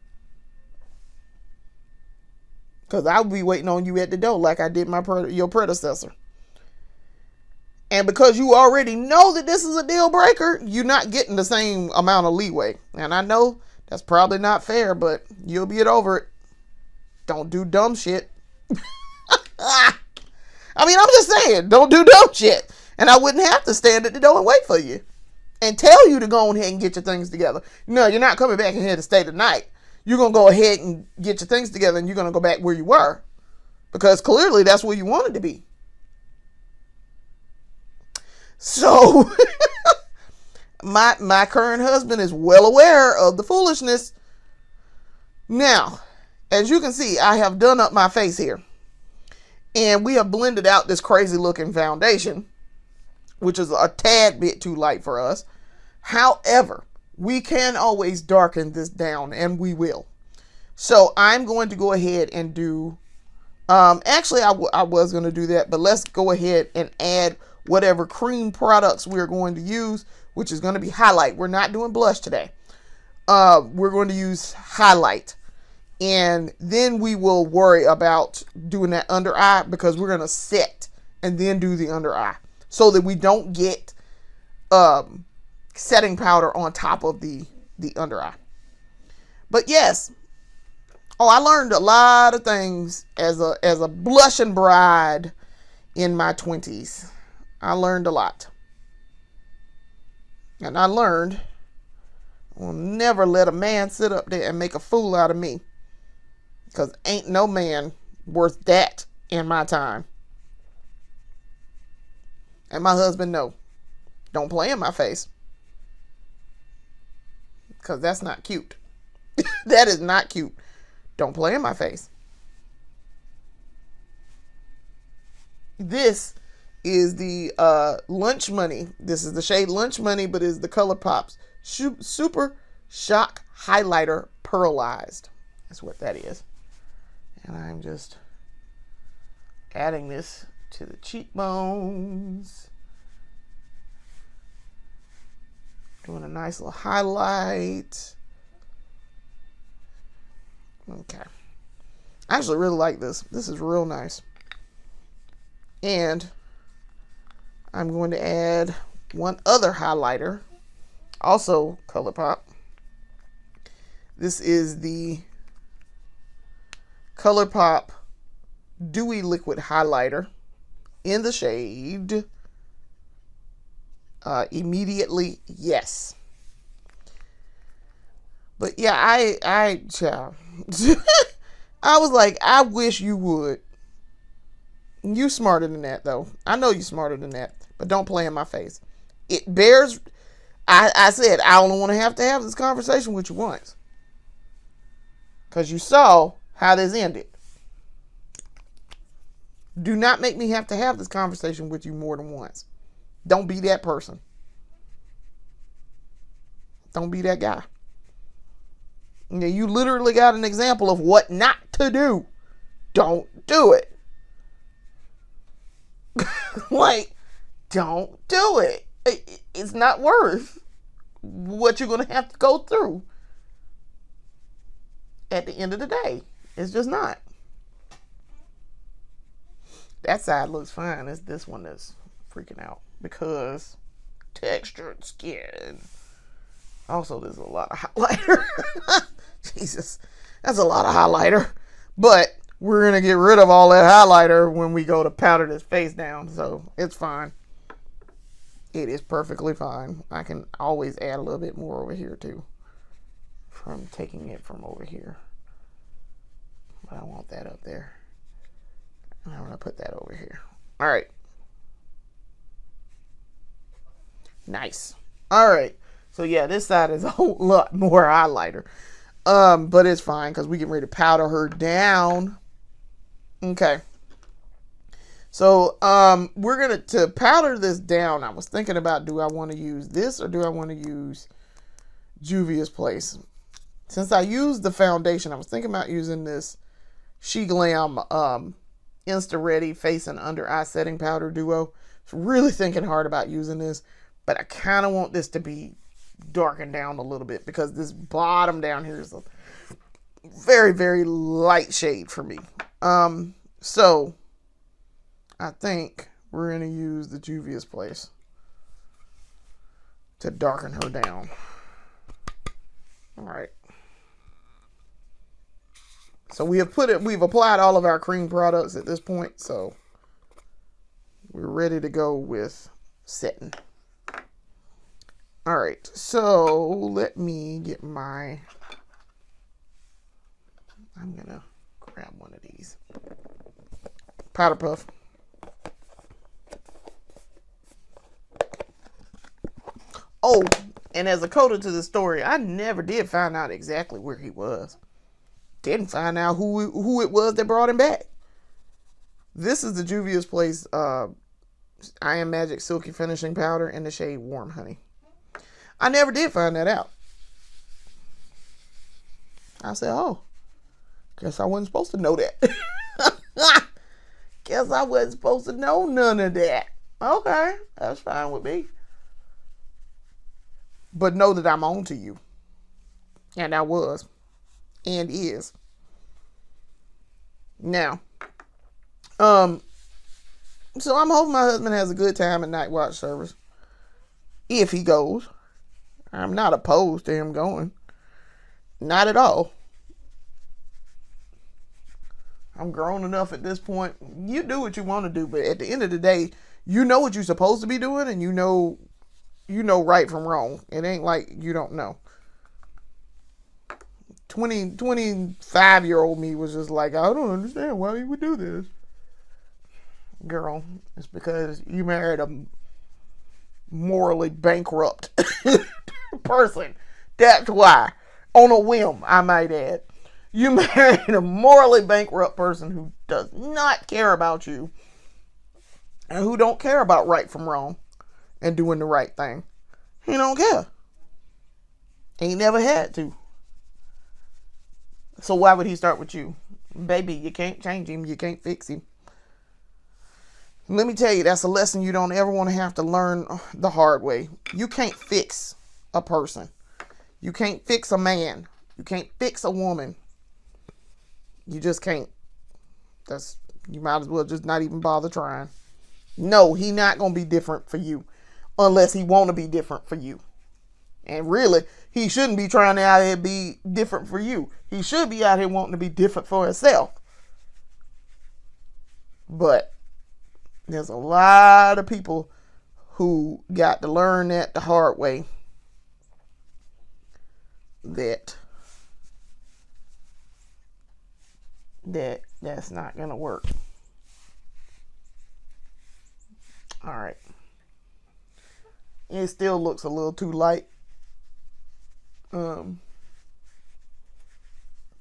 Because I'll be waiting on you at the door like I did your predecessor. And because you already know that this is a deal breaker, you're not getting the same amount of leeway. And I know that's probably not fair, but you'll get over it. Don't do dumb shit. I mean, I'm just saying, don't do dumb shit. And I wouldn't have to stand at the door and wait for you and tell you to go ahead and get your things together. No, you're not coming back in here to stay the night. You're going to go ahead and get your things together, and you're going to go back where you were. Because clearly that's where you wanted to be. So, my current husband is well aware of the foolishness. Now, as you can see, I have done up my face here. And we have blended out this crazy looking foundation, which is a tad bit too light for us. However, we can always darken this down, and we will. So I'm going to go ahead and do, actually I was going to do that, but let's go ahead and add whatever cream products we're going to use, which is going to be highlight. We're not doing blush today. We're going to use highlight. And then we will worry about doing that under eye, because we're going to set and then do the under eye so that we don't get setting powder on top of the under eye. But yes, I learned a lot of things as a blushing bride in my 20s. I learned a lot. And I learned I will never let a man sit up there and make a fool out of me. Because ain't no man worth that in my time. And my husband, no. Don't play in my face. Because that's not cute. That is not cute. Don't play in my face. This is the Lunch Money. This is the shade Lunch Money, but is the ColourPop's Super Shock Highlighter Pearlized. That's what that is. And I'm just adding this to the cheekbones. Doing a nice little highlight. Okay. I actually really like this. This is real nice. And I'm going to add one other highlighter, also ColourPop. This is the ColourPop Dewy Liquid Highlighter in the shade Immediately Yes. But yeah, I was like, I wish you would. You smarter than that, though. I know you smarter than that, but don't play in my face. It bears. I said I only want to have this conversation with you once, because you saw how this ended. Do not make me have to have this conversation with you more than once. Don't be that person. Don't be that guy. Yeah, you literally got an example of what not to do. Don't do it. Like, don't do it. It's not worth what you're going to have to go through at the end of the day. It's just not. That side looks fine. It's this one that's freaking out because textured skin. Also, there's a lot of highlighter. Jesus, that's a lot of highlighter. But we're going to get rid of all that highlighter when we go to powder this face down. So it's fine. It is perfectly fine. I can always add a little bit more over here too, from taking it from over here. But I want that up there. And I'm going to put that over here. All right. Nice. All right. So yeah, this side is a whole lot more highlighter. But it's fine because we get ready to powder her down. Okay. So we're gonna to powder this down. I was thinking about, do I want to use this or do I want to use Juvia's Place? Since I used the foundation, I was thinking about using this She Glam Insta Ready Face and Under Eye Setting Powder Duo. Really thinking hard about using this, but I kind of want this to be darkened down a little bit because this bottom down here is a very, very light shade for me. So I think we're going to use the Juvia's Place to darken her down. All right. So we've applied all of our cream products at this point, so we're ready to go with setting. All right, so let me get I'm gonna grab one of these powder puff. Oh, and as a coda to the story, I never did find out exactly where he was. Didn't find out who it was that brought him back. This is the Juvia's Place I Am Magic Silky Finishing Powder in the shade Warm Honey. I never did find that out. I said, oh, guess I wasn't supposed to know that. Guess I wasn't supposed to know none of that. Okay, that's fine with me. But know that I'm on to you. And I was. And is. Now. So I'm hoping my husband has a good time at night watch service. If he goes. I'm not opposed to him going. Not at all. I'm grown enough at this point. You do what you want to do, but at the end of the day, you know what you're supposed to be doing, and you know right from wrong. It ain't like you don't know. 25-year-old me was just like, I don't understand why you would do this. Girl, it's because you married a morally bankrupt person. That's why. On a whim, I might add. You married a morally bankrupt person who does not care about you and who don't care about right from wrong and doing the right thing. He don't care. He never had to. So why would he start with you? Baby, you can't change him. You can't fix him. Let me tell you, that's a lesson you don't ever want to have to learn the hard way. You can't fix a person. You can't fix a man. You can't fix a woman. You just can't. You might as well just not even bother trying. No, he not going to be different for you unless he want to be different for you. And really, he shouldn't be trying to out here be different for you. He should be out here wanting to be different for himself. But there's a lot of people who got to learn that the hard way, that's not gonna work. All right, it still looks a little too light, and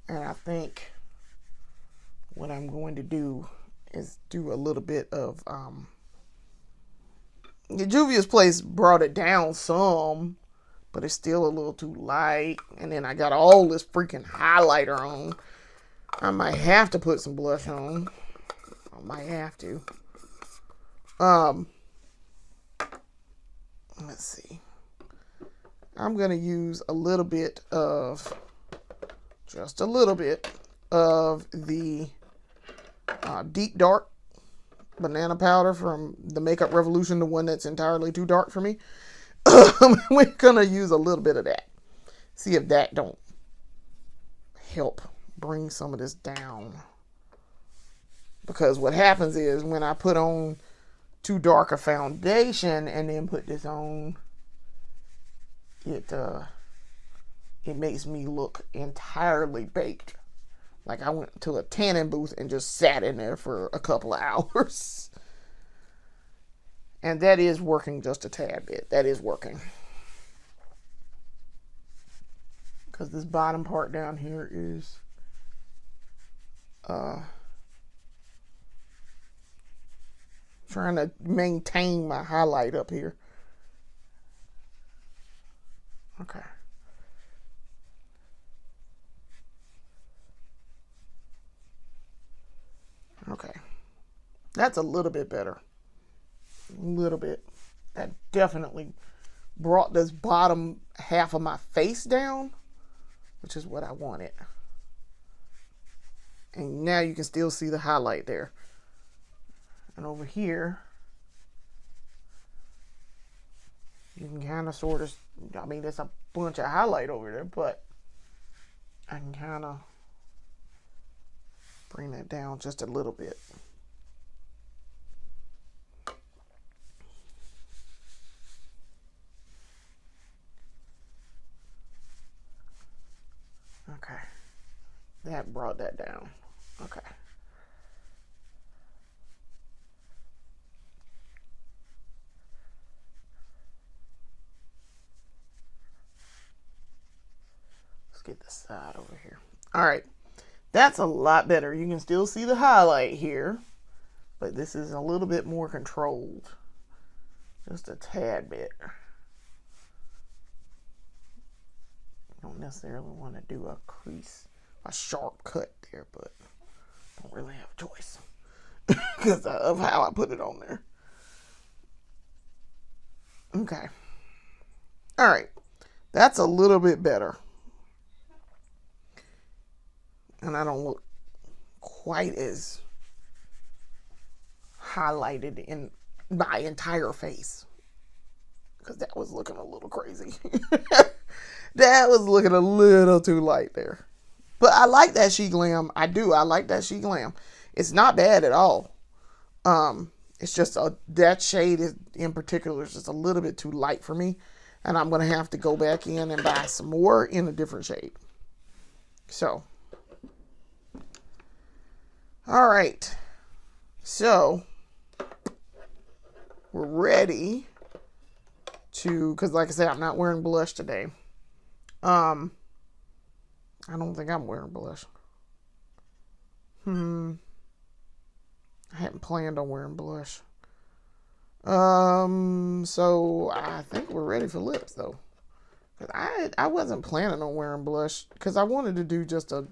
I think what I'm going to do is do a little bit of Juvia's Place brought it down some, but it's still a little too light. And then I got all this freaking highlighter on. I might have to put some blush on. I might have to. Let's see. I'm gonna use a little bit of, just a little bit of the deep dark banana powder from the Makeup Revolution, the one that's entirely too dark for me. We're gonna use a little bit of that. See if that don't help bring some of this down. Because what happens is when I put on too dark a foundation and then put this on, it makes me look entirely baked. Like I went to a tanning booth and just sat in there for a couple of hours. And that is working just a tad bit. That is working. Because this bottom part down here is trying to maintain my highlight up here. Okay. Okay. That's a little bit better. A little bit. That definitely brought this bottom half of my face down, which is what I wanted. And now you can still see the highlight there. And over here, you can kind of sort of, I mean, there's a bunch of highlight over there, but I can kind of bring that down just a little bit. Okay. That brought that down. Okay. Let's get the side over here. All right. That's a lot better. You can still see the highlight here, but this is a little bit more controlled. Just a tad bit. You don't necessarily want to do a crease, a sharp cut there, but don't really have a choice because of how I put it on there. Okay. All right. That's a little bit better. And I don't look quite as highlighted in my entire face. Because that was looking a little crazy. That was looking a little too light there. But I like that She Glam. I do. I like that She Glam. It's not bad at all. It's just that shade in particular is just a little bit too light for me. And I'm going to have to go back in and buy some more in a different shade. So. All right. So. We're ready to, because like I said, I'm not wearing blush today. I don't think I'm wearing blush. I hadn't planned on wearing blush. So I think we're ready for lips though. I wasn't planning on wearing blush because I wanted to do just a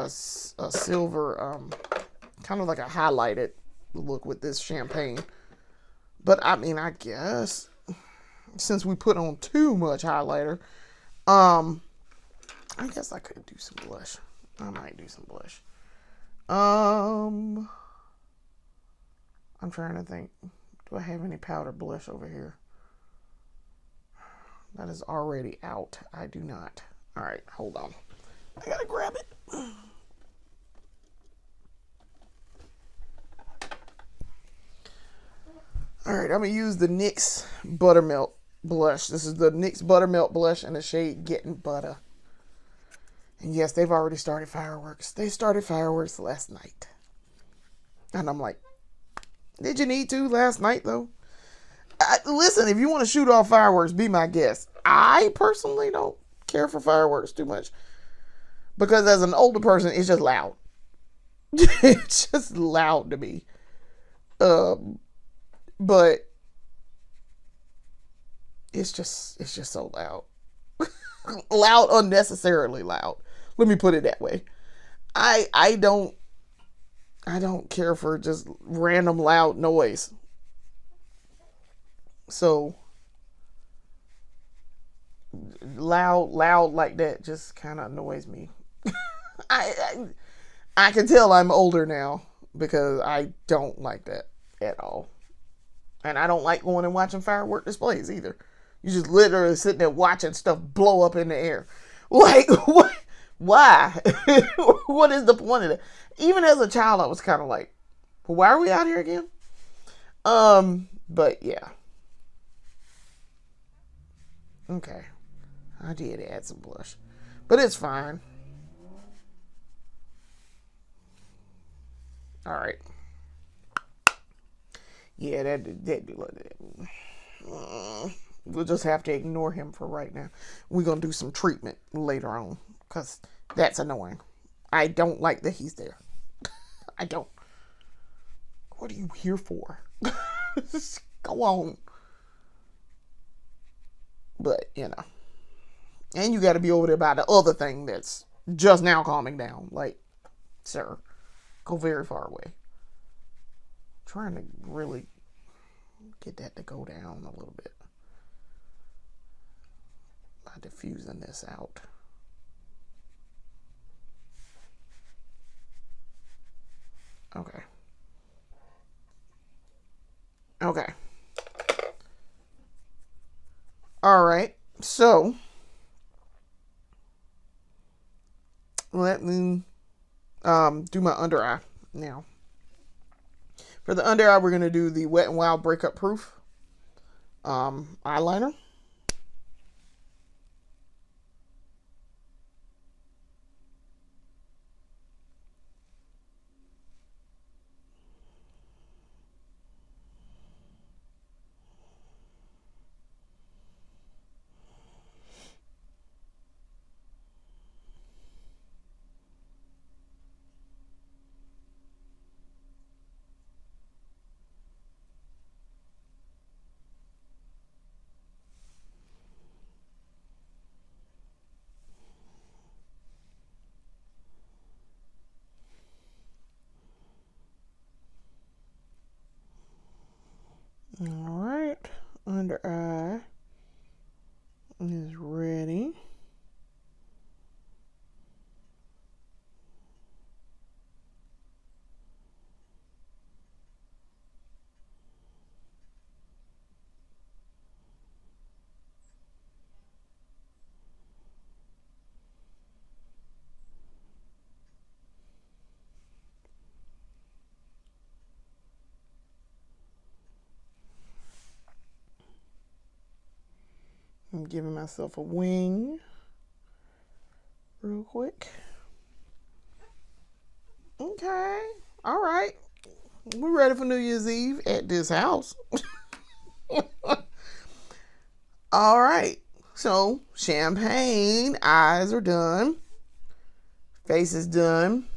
silver, kind of like a highlighted look with this champagne. But I mean, I guess since we put on too much highlighter, I guess I could do some blush. I might do some blush. I'm trying to think. Do I have any powder blush over here? That is already out. I do not. All right, hold on. I gotta grab it. All right, I'm gonna use the NYX Buttermilk blush. This is the NYX Buttermilk blush in the shade Getting Butter. And yes, they've already started fireworks. They started fireworks last night. And I'm like, did you need to last night though? Listen, if you want to shoot off fireworks, be my guest. I personally don't care for fireworks too much. Because as an older person, it's just loud. It's just loud to me. But it's just so loud. Loud, unnecessarily loud. Let me put it that way. I don't care for just random loud noise. So loud like that just kind of annoys me. I can tell I'm older now because I don't like that at all. And I don't like going and watching firework displays either. You just literally sitting there watching stuff blow up in the air. Like, what? Why? What is the point of that? Even as a child, I was kind of like, well, why are we out here again? But yeah. Okay. I did add some blush. But it's fine. All right. Yeah, we'll just have to ignore him for right now. We're going to do some treatment later on because that's annoying. I don't like that he's there. I don't. What are you here for? Go on. But, you know. And you got to be over there by the other thing that's just now calming down. Like, sir, go very far away. I'm trying to really get that to go down a little bit by diffusing this out. Okay. Okay. All right. So let me do my under eye now. For the under eye, we're going to do the Wet n Wild Breakup Proof eyeliner. All right, under eye is ready. I'm giving myself a wing real quick. Okay. All right. We're ready for New Year's Eve at this house. All right. So, champagne, eyes are done. Face is done.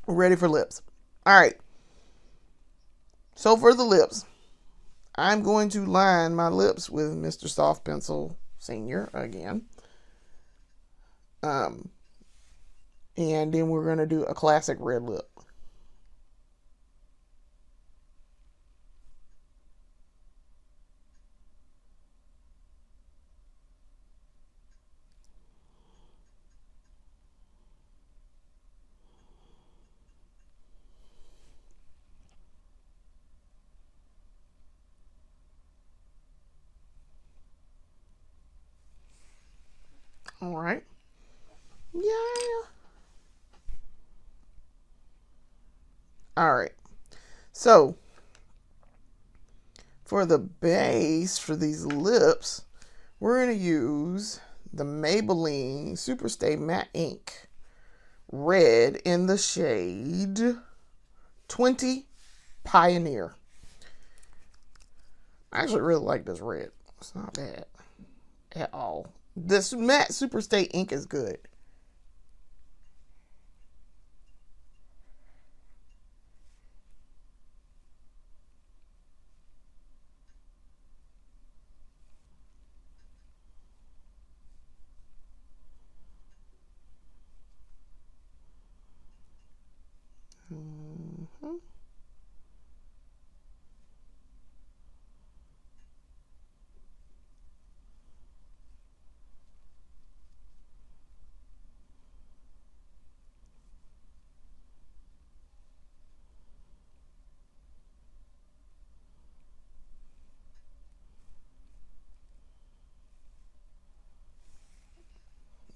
We're ready for lips. All right. So, for the lips, I'm going to line my lips with Mr. Soft Pencil Senior again. And then we're going to do a classic red lip. All right. So for the base for these lips, we're going to use the Maybelline Superstay Matte Ink Red in the shade 20 Pioneer. I actually really like this red. It's not bad at all. This matte Superstay ink is good. Mm-hmm.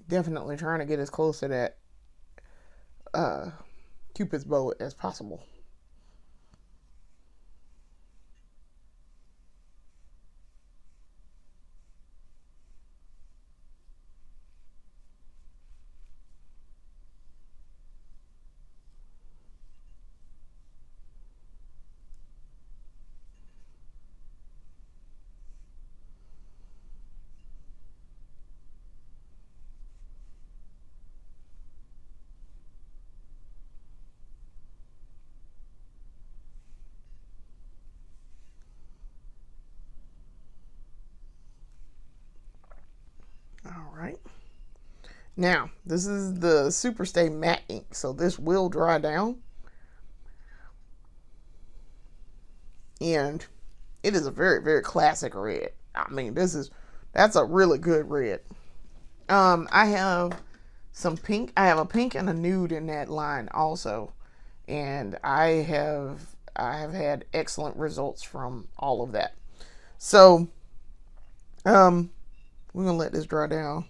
Definitely trying to get as close to that Cupid's bow as possible. All right. Now, this is the Superstay Matte Ink, so this will dry down. And it is a very, very classic red. I mean, that's a really good red. I have some pink. I have a pink and a nude in that line also. And I have had excellent results from all of that. So, we're gonna let this dry down.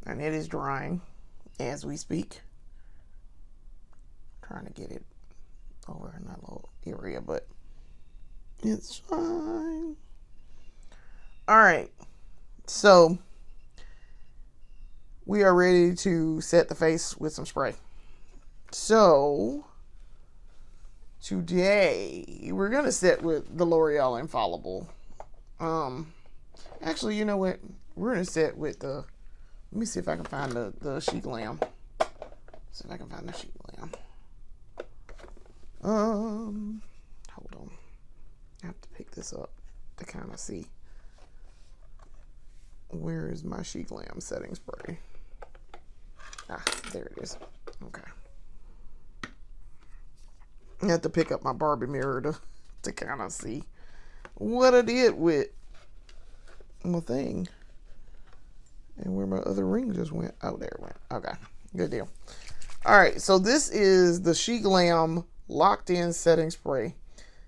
And it is drying as we speak. Trying to get it over in that little area, but it's fine. All right, so we are ready to set the face with some spray. So today we're gonna set with the L'Oreal Infallible. Actually, you know what? We're gonna set with the. Let me see if I can find the Sheet Glam. See if I can find the Sheet Glam. Hold on. I have to pick this up to kind of see. Where is my Sheet Glam setting spray? Ah, there it is. Okay. I have to pick up my Barbie mirror to kind of see what I did with my thing. And where my other ring just went. Oh, there it went. Okay. Good deal. All right. So this is the Sheet Glam Locked In Setting Spray. It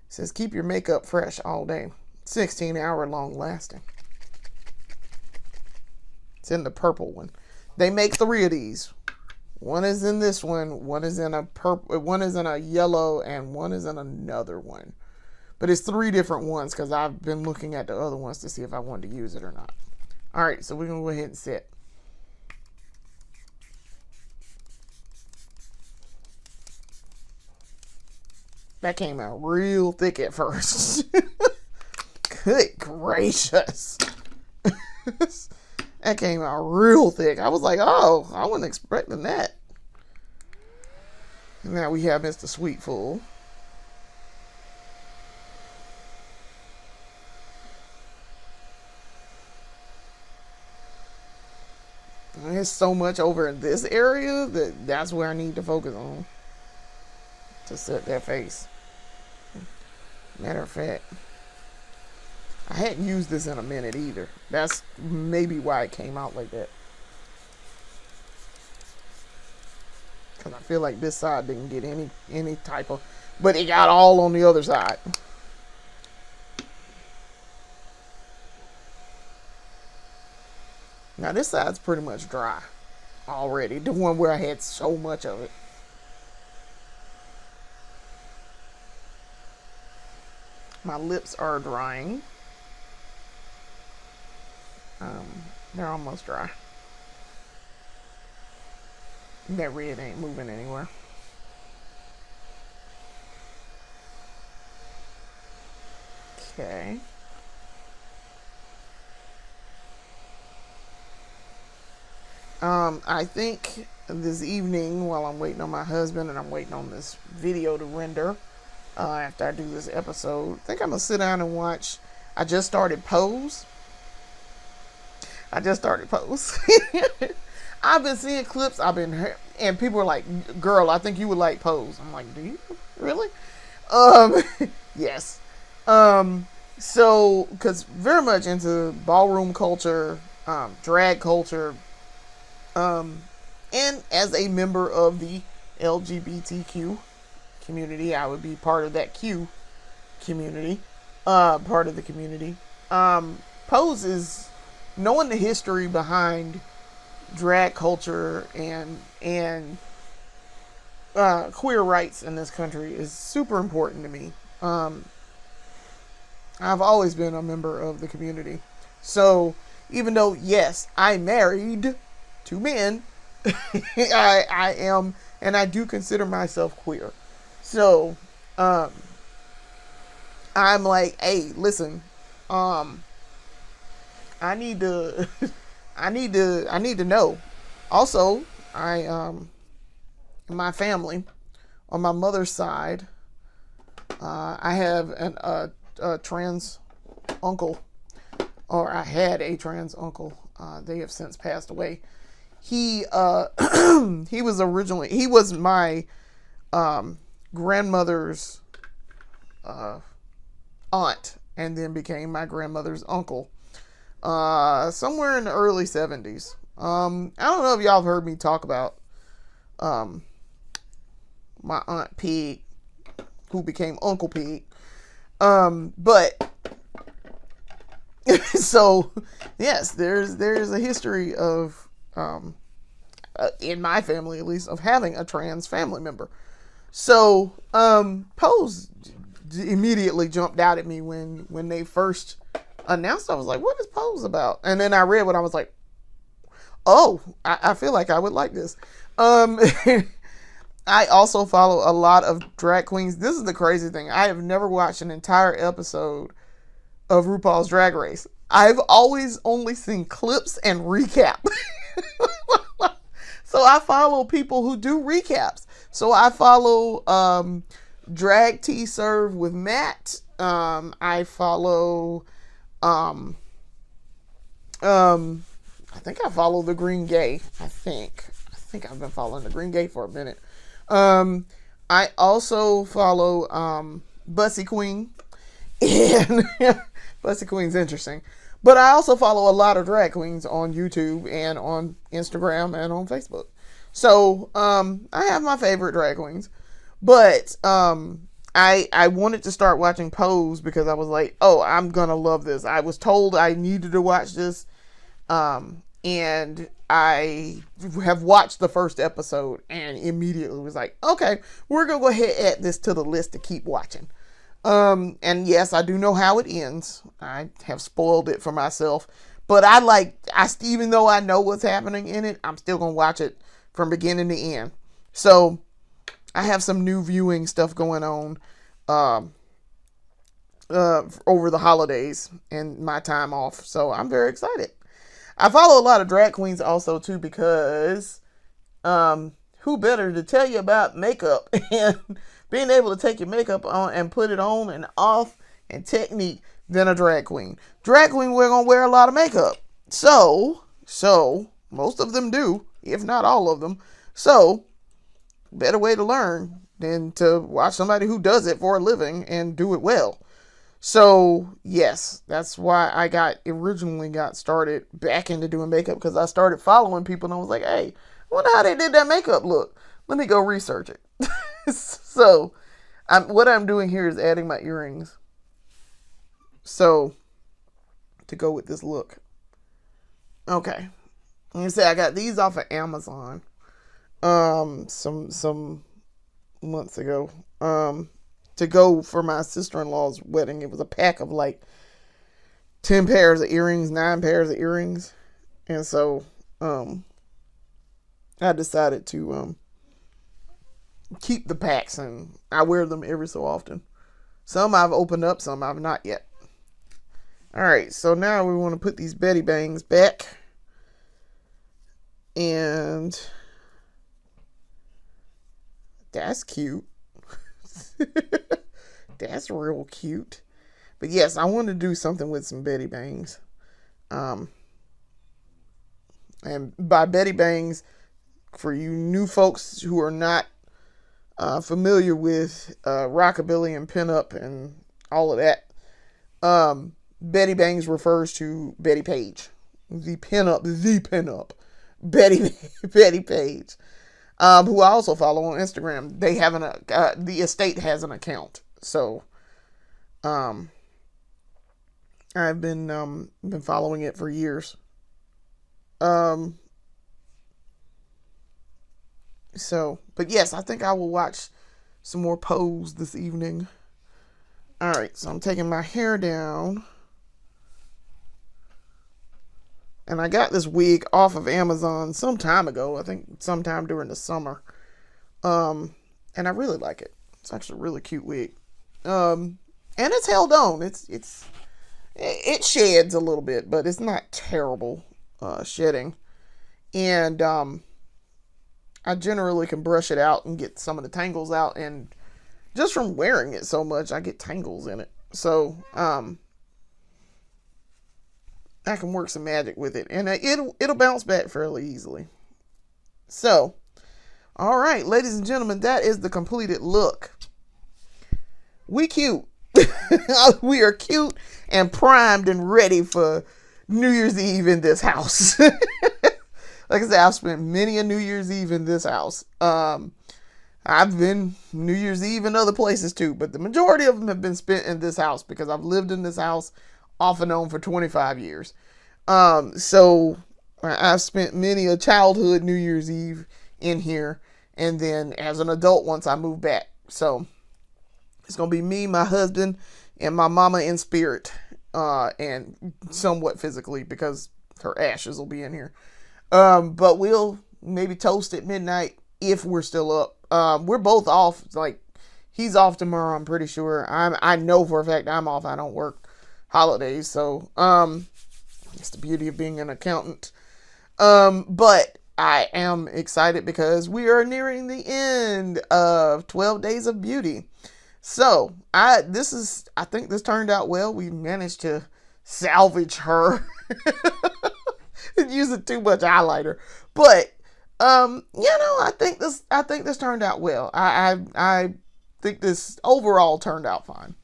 says keep your makeup fresh all day. 16-hour long lasting. It's in the purple one. They make 3 of these. One is in this one is in a purple, one is in a yellow, and one is in another one. But it's 3 different ones because I've been looking at the other ones to see if I wanted to use it or not. All right, so we're going to go ahead and set. That came out real thick at first. Good gracious. That came out real thick. I was like, oh, I wasn't expecting that. And now we have Mr. Sweetful. There's so much over in this area that's where I need to focus on to set that face. Matter of fact, I hadn't used this in a minute either. That's maybe why it came out like that. Because I feel like this side didn't get any type of, but it got all on the other side. Now this side's pretty much dry already. The one where I had so much of it. My lips are drying. They're almost dry. That red ain't moving anywhere. Okay. I think this evening, while I'm waiting on my husband and I'm waiting on this video to render, after I do this episode, I think I'm gonna sit down and watch. I just started Pose. I've been seeing clips. And people are like, "Girl, I think you would like Pose." I'm like, "Do you really?" Um, yes. So, because very much into ballroom culture, drag culture, and as a member of the LGBTQ community, I would be part of that Q community, part of the community. Pose is knowing the history behind drag culture and queer rights in this country is super important to me. I've always been a member of the community. So even though, yes, I'm married to men, I am, and I do consider myself queer. So, I'm like, hey, listen, I need to, I need to know. Also, in my family, on my mother's side, I have a trans uncle, or I had a trans uncle. They have since passed away. He he was my grandmother's aunt, and then became my grandmother's uncle. Somewhere in the early 70s. I don't know if y'all have heard me talk about my Aunt Pig, who became Uncle Pig. But so yes, there's a history of in my family at least, of having a trans family member. So Pose immediately jumped out at me when they first announced. I was like, what is Pose about? And then I read what I was like, oh, I feel like I would like this. I also follow a lot of drag queens. This is the crazy thing. I have never watched an entire episode of RuPaul's Drag Race. I've always only seen clips and recap. So I follow people who do recaps. So I follow Drag Tea Serve with Matt. I follow I think I follow the Green Gay. I think I've been following the Green Gay for a minute. I also follow Bussy Queen. And Bussy Queen's interesting. But I also follow a lot of drag queens on YouTube and on Instagram and on Facebook. So I have my favorite drag queens. But I wanted to start watching Pose because I was like, oh, I'm going to love this. I was told I needed to watch this. And I have watched the first episode and immediately was like, okay, we're going to go ahead and add this to the list to keep watching. And yes, I do know how it ends. I have spoiled it for myself, but even though I know what's happening in it, I'm still going to watch it from beginning to end. So I have some new viewing stuff going on, over the holidays and my time off. So I'm very excited. I follow a lot of drag queens also too, because, who better to tell you about makeup and being able to take your makeup on and put it on and off and technique than a drag queen. Drag queen, we're going to wear a lot of makeup. So most of them do, if not all of them. So better way to learn than to watch somebody who does it for a living and do it well. So yes, that's why I originally got started back into doing makeup, because I started following people and I was like, hey, I wonder how they did that makeup look. Let me go research it. So what I'm doing here is adding my earrings. So to go with this look. Okay. Like I said, I got these off of Amazon. Some months ago. to go for my sister-in-law's wedding. It was a pack of like 10 pairs of earrings, 9 pairs of earrings. And so I decided to keep the packs, and I wear them every so often. Some I've opened up, some I've not yet. All right, so now we want to put these Betty Bangs back. And that's cute. That's real cute. But yes, I want to do something with some Betty Bangs. And by Betty Bangs, for you new folks who are not familiar with rockabilly and pinup and all of that, Betty Bangs refers to Betty Page, the pinup, Betty Page, who I also follow on Instagram. They have the estate has an account, so I've been following it for years. But yes, I think I will watch some more Pose this evening. All right, so I'm taking my hair down. And I got this wig off of Amazon some time ago. I think sometime during the summer. And I really like it. It's actually a really cute wig. And it's held on. It sheds a little bit, but it's not terrible shedding. And I generally can brush it out and get some of the tangles out. And just from wearing it so much, I get tangles in it. So I can work some magic with it, and it'll bounce back fairly easily. So, all right, ladies and gentlemen, that is the completed look. We cute. We are cute and primed and ready for New Year's Eve in this house. Like I said, I've spent many a New Year's Eve in this house. I've been New Year's Eve in other places too, but the majority of them have been spent in this house because I've lived in this house off and on for 25 years. So I've spent many a childhood New Year's Eve in here, and then as an adult once I moved back. So it's going to be me, my husband, and my mama in spirit, and somewhat physically because her ashes will be in here. But we'll maybe toast at midnight if we're still up. We're both off. Like, he's off tomorrow, I'm pretty sure. I know for a fact I'm off. I don't work holidays, so it's the beauty of being an accountant. But I am excited because we are nearing the end of 12 Days of Beauty. So I think this turned out well. We managed to salvage her using too much highlighter, but I think this turned out well. I think this overall turned out fine.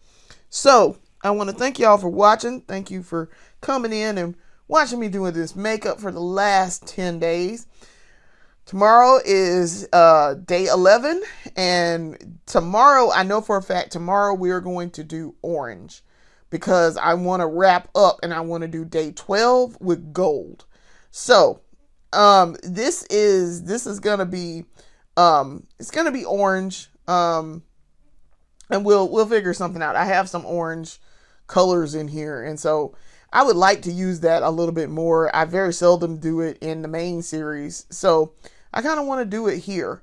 So I want to thank y'all for watching. Thank you for coming in and watching me doing this makeup for the last 10 days. Tomorrow is day 11, and tomorrow, I know for a fact, tomorrow we are going to do orange because I want to wrap up and I want to do day 12 with gold. So this is gonna be it's gonna be orange, and we'll figure something out. I have some orange colors in here, and so I would like to use that a little bit more. I very seldom do it in the main series, so I kind of want to do it here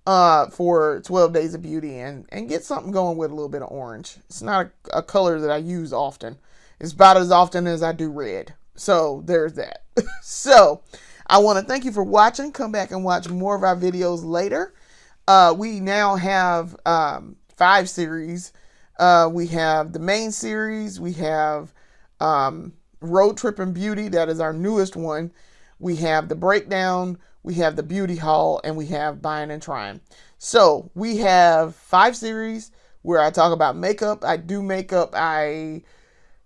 for 12 Days of Beauty and get something going with a little bit of orange. It's not a color that I use often. It's about as often as I do red. So there's that. So I want to thank you for watching. Come back and watch more of our videos later. We now have 5 series. We have the main series. We have Road Trip and Beauty. That is our newest one. We have the breakdown. We have the beauty haul, and we have buying and trying. So we have 5 series where I talk about makeup. I do makeup. I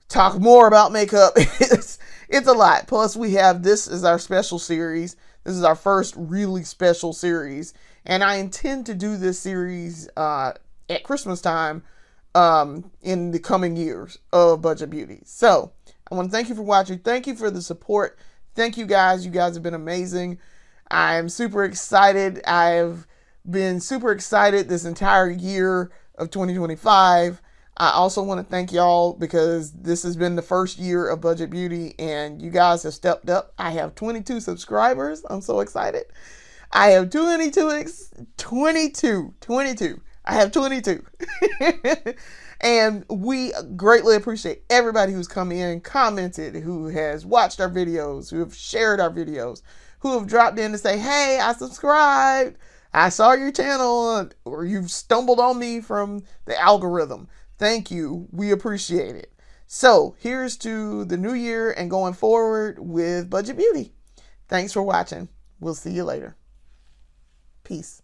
talk more about makeup. It's a lot. Plus we have, this is our special series. This is our first really special series. And I intend to do this series at Christmas time in the coming years of Budget Beauty. So I want to thank you for watching. Thank you for the support. Thank you guys. You guys have been amazing. I'm super excited. I've been super excited this entire year of 2025. I also want to thank y'all because this has been the first year of Budget Beauty and you guys have stepped up. I have 22 subscribers. I'm so excited. I have 22. I have 22. And we greatly appreciate everybody who's come in, commented, who has watched our videos, who have shared our videos, who have dropped in to say, hey, I subscribed. I saw your channel, or you've stumbled on me from the algorithm. Thank you. We appreciate it. So here's to the new year and going forward with Budget Beauty. Thanks for watching. We'll see you later. Peace.